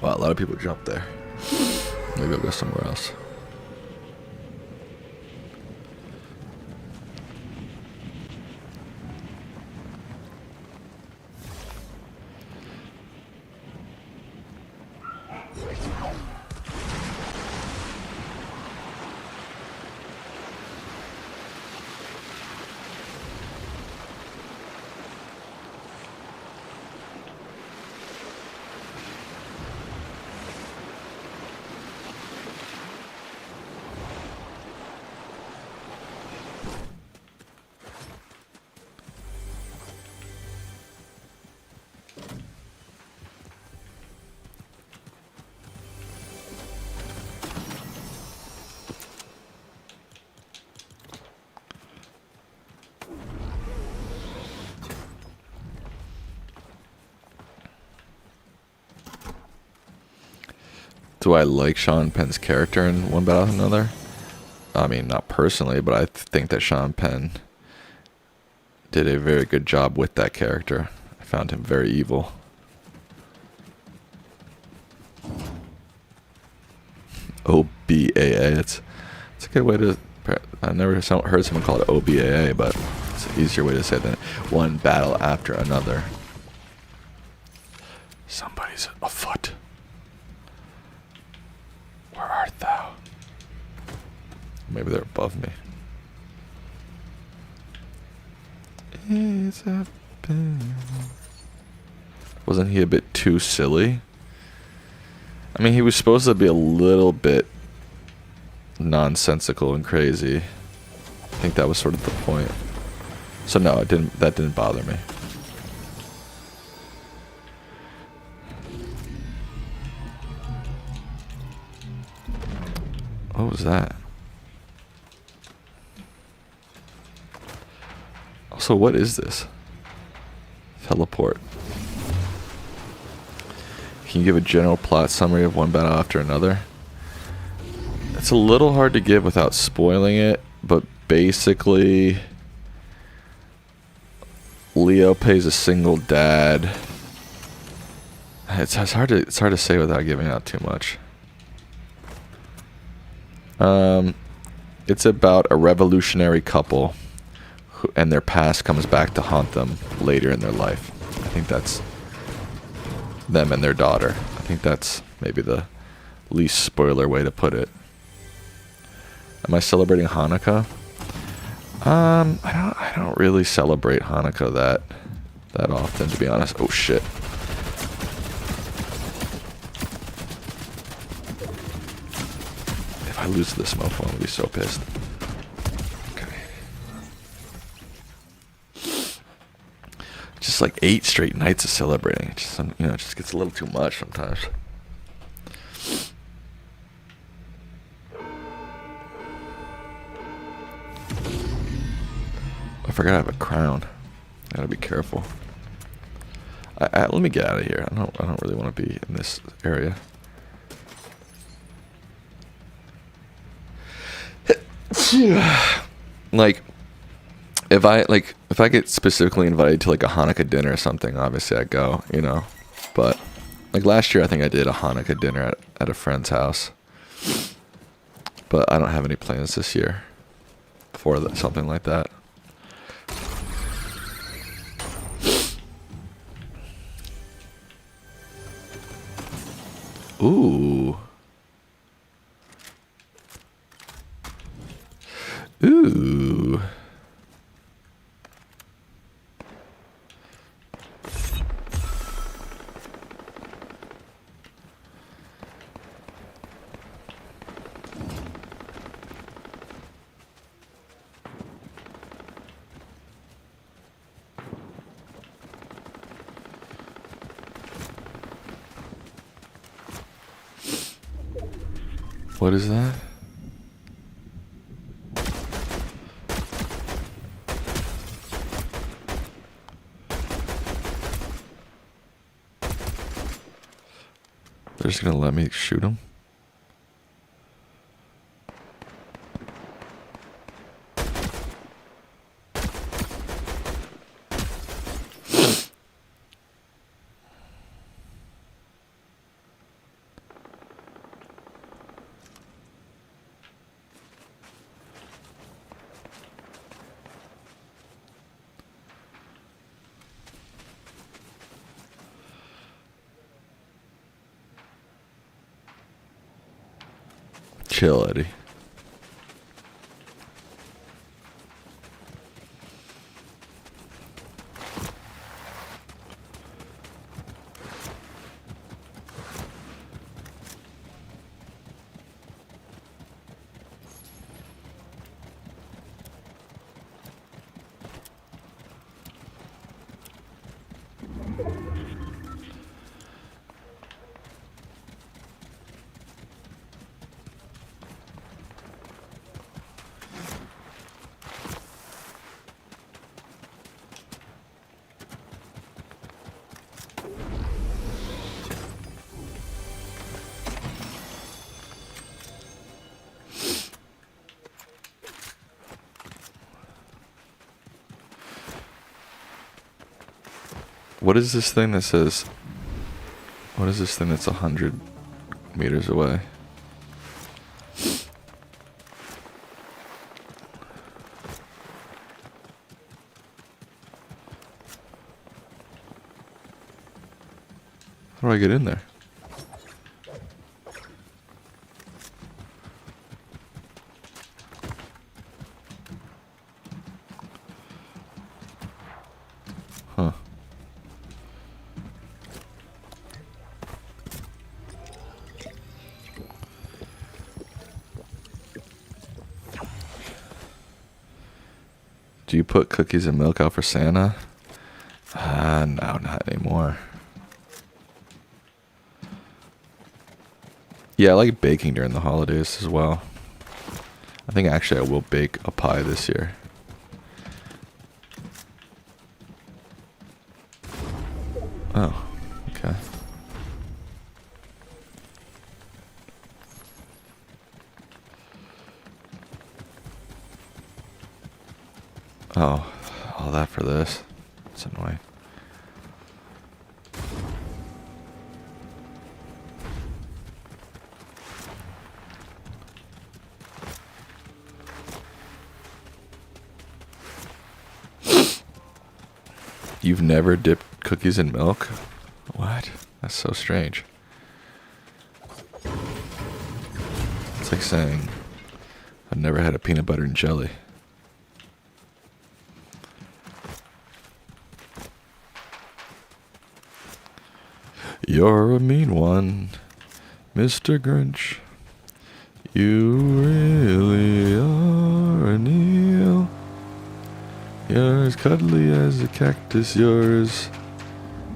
Wow, a lot of people jumped there. Maybe I'll go somewhere else. Do I like Sean Penn's character in One Battle Another? I mean, not personally, but I think that Sean Penn did a very good job with that character. I found him very evil. OBAA. It's a good way to. I've never heard someone call it OBAA, but it's an easier way to say than one battle after another. Somebody's afoot. Where art thou? Maybe they're above me. It's a been. Wasn't he a bit too silly? I mean, he was supposed to be a little bit nonsensical and crazy. I think that was sort of the point. So no, it didn't. That didn't bother me. What was that? Also, what is this? Teleport. Can you give a general plot summary of one battle after another? It's a little hard to give without spoiling it, but basically, Leo plays a single dad. It's hard to say without giving out too much. It's about a revolutionary couple and their past comes back to haunt them later in their life. I think that's them and their daughter. I think that's maybe the least spoiler way to put it. Am I celebrating Hanukkah? I don't really celebrate Hanukkah that often, to be honest. Oh shit. If I lose this mofo, I'm gonna be so pissed. Just like 8 straight nights of celebrating. It just, it just gets a little too much sometimes. I forgot I have a crown. I gotta be careful. Let me get out of here. I don't really want to be in this area. Like, if I get specifically invited to like a Hanukkah dinner or something, obviously I go, But like last year, I think I did a Hanukkah dinner at a friend's house. But I don't have any plans this year for something like that. Ooh. Ooh. What is that? They're just gonna let me shoot him? Chill, Eddie. What is this thing that says... What is this thing that's 100 meters away? How do I get in there? Do you put cookies and milk out for Santa? No, not anymore. Yeah, I like baking during the holidays as well. I think actually I will bake a pie this year. Oh, okay. Oh, all that for this. It's annoying. You've never dipped cookies in milk? What? That's so strange. It's like saying I've never had a peanut butter and jelly. You're a mean one, Mr. Grinch. You really are an eel. You're as cuddly as a cactus. Yours.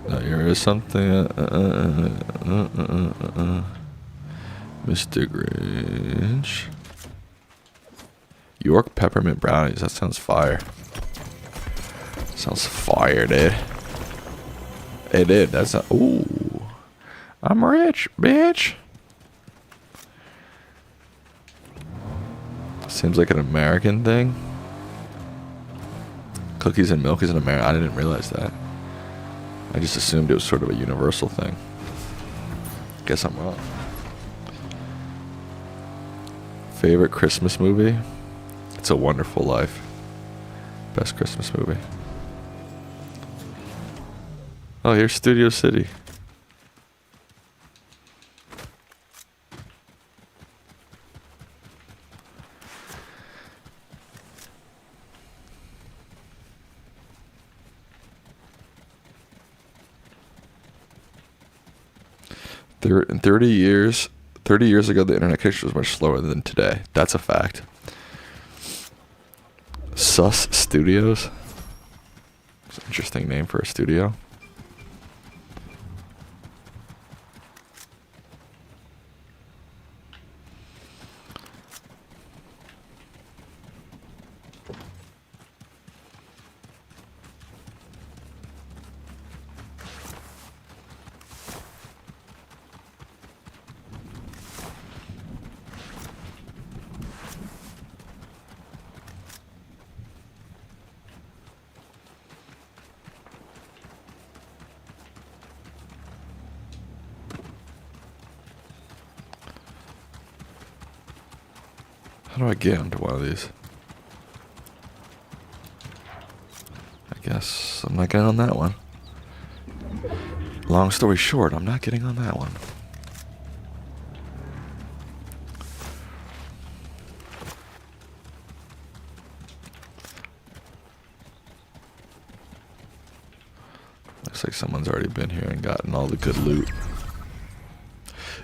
No, you're something. Mr. Grinch. York peppermint brownies. That sounds fire. Sounds fire, dude. It did. That's not. Ooh. I'm rich, bitch. Seems like an American thing. Cookies and milk is an American. I didn't realize that. I just assumed it was sort of a universal thing. Guess I'm wrong. Favorite Christmas movie? It's a Wonderful Life. Best Christmas movie. Oh, here's Studio City. In 30 years ago, the internet connection was much slower than today. That's a fact. Sus Studios. It's an interesting name for a studio. How do I get onto one of these? I guess I'm not getting on that one. Long story short, I'm not getting on that one. Looks like someone's already been here and gotten all the good loot.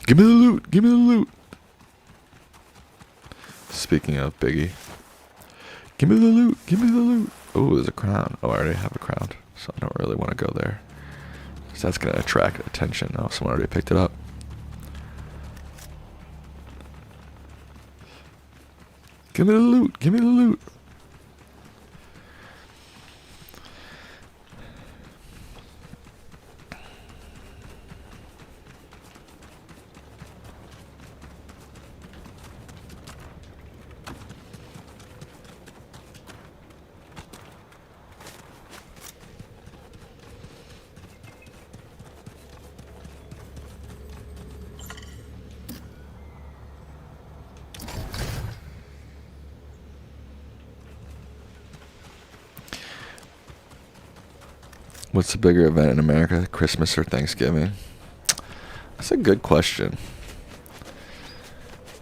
Give me the loot! Give me the loot! Speaking of Biggie. Give me the loot! Give me the loot! Oh, there's a crown. Oh, I already have a crown, so I don't really want to go there. So that's going to attract attention. Oh, someone already picked it up. Give me the loot! Give me the loot! What's the bigger event in America, Christmas or Thanksgiving? That's a good question.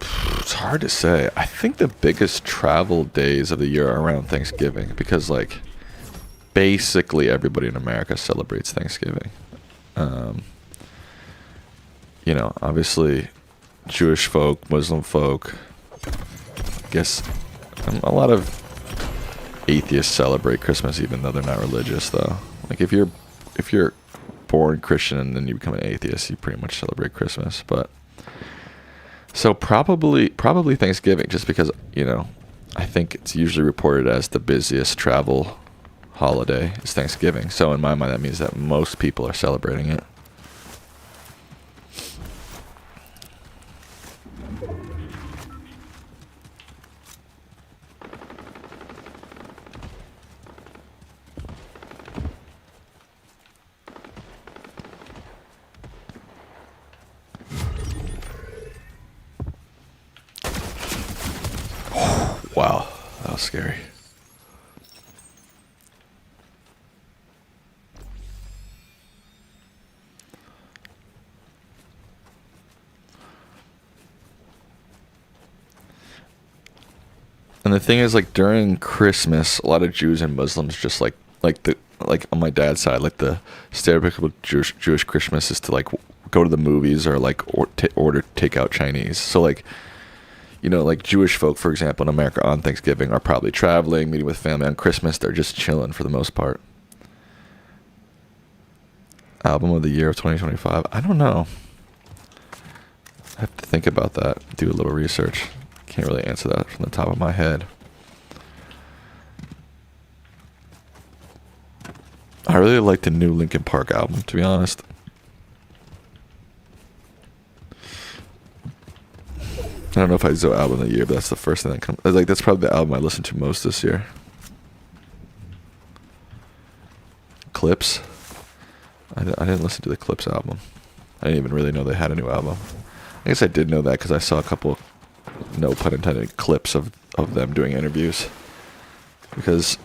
It's hard to say. I think the biggest travel days of the year are around Thanksgiving because, like, basically everybody in America celebrates Thanksgiving. You know, obviously Jewish folk, Muslim folk, I guess a lot of atheists celebrate Christmas even though they're not religious, though. Like if you're born Christian and then you become an atheist, you pretty much celebrate Christmas. But so probably Thanksgiving, just because I think it's usually reported as the busiest travel holiday is Thanksgiving. So in my mind, that means that most people are celebrating it. Wow, that was scary. And the thing is, like during Christmas, a lot of Jews and Muslims just like on my dad's side, like the stereotypical Jewish Christmas is to like go to the movies or like order takeout Chinese. So like, like Jewish folk, for example, in America on Thanksgiving are probably traveling, meeting with family. On Christmas, they're just chilling for the most part. Album of the year of 2025? I don't know. I have to think about that, do a little research. Can't really answer that from the top of my head. I really like the new Linkin Park album, to be honest. I don't know if I do album of the year, but that's the first thing that comes. Like that's probably the album I listened to most this year. Clips. I didn't listen to the Clips album. I didn't even really know they had a new album. I guess I did know that because I saw a couple, no pun intended, clips of them doing interviews. Because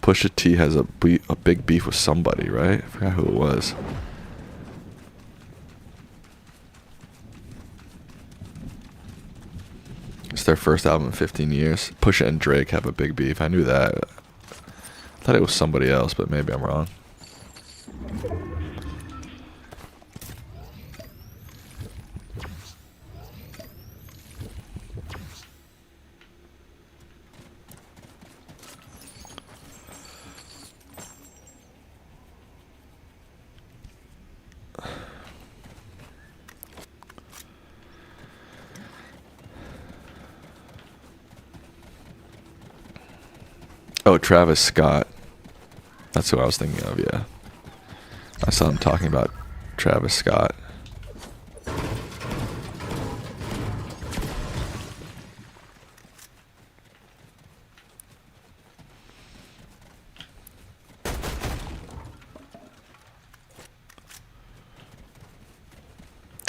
Pusha T has a big beef with somebody, right? I forgot who it was. It's their first album in 15 years. Pusha and Drake have a big beef. I knew that. I thought it was somebody else, but maybe I'm wrong. Oh, Travis Scott. That's who I was thinking of, yeah. I saw him talking about Travis Scott. Oh,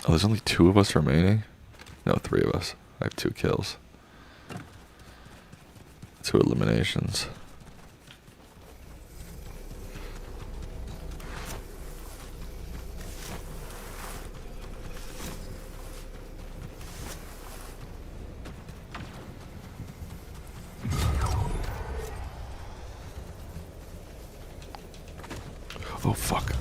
there's only 2 of us remaining? No, 3 of us. I have 2 kills. 2 eliminations. Oh, fuck.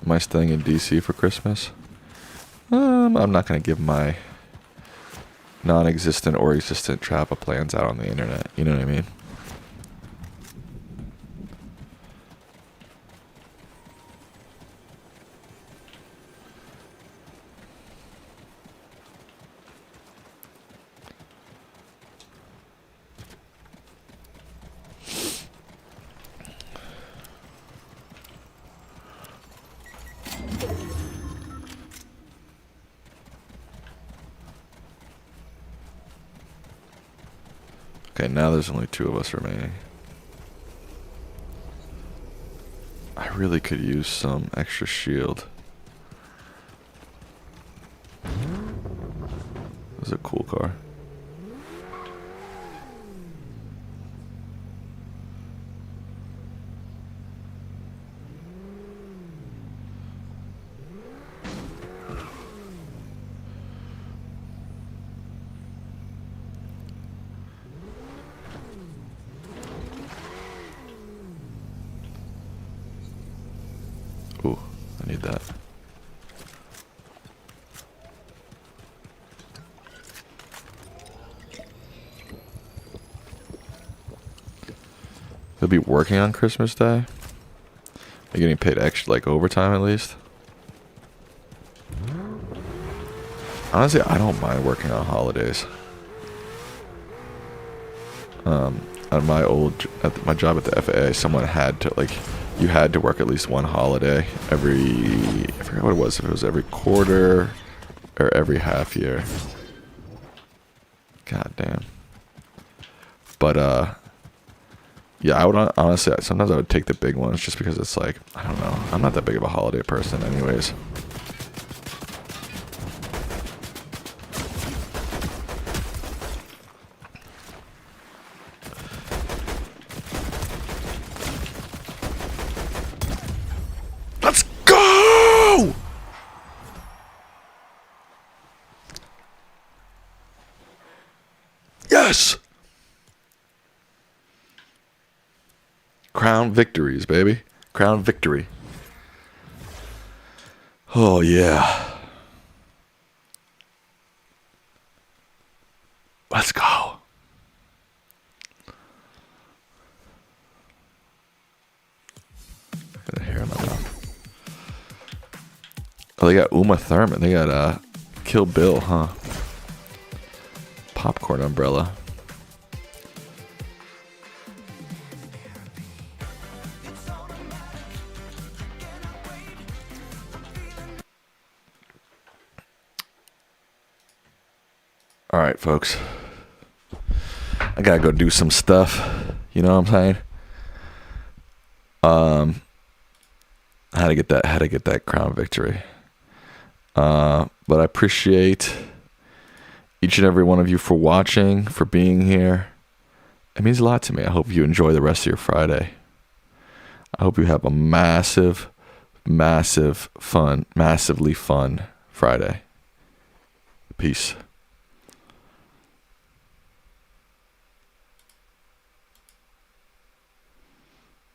Am I staying in DC for Christmas? I'm not going to give my non-existent or existent travel plans out on the internet. You know what I mean? Okay, now there's only 2 of us remaining. I really could use some extra shield. This is a cool car. I need that. He'll be working on Christmas Day? Are you getting paid extra, like overtime at least? Honestly, I don't mind working on holidays. At my my job at the FAA, someone had to, like, you had to work at least one holiday every, I forgot what it was, if it was every quarter or every half year. God damn. But, yeah, I would honestly, sometimes I would take the big ones just because it's like, I don't know, I'm not that big of a holiday person anyways. Let's go! Yes! Crown victories, baby. Crown victory. Oh, yeah. Let's go. Got a hair in my mouth. Oh, they got Uma Thurman. They got Kill Bill, huh? Popcorn umbrella. All right, folks. I gotta go do some stuff. You know what I'm saying? How to get that crown victory. But I appreciate each and every one of you for watching, for being here. It means a lot to me. I hope you enjoy the rest of your Friday. I hope you have a massively fun Friday. Peace.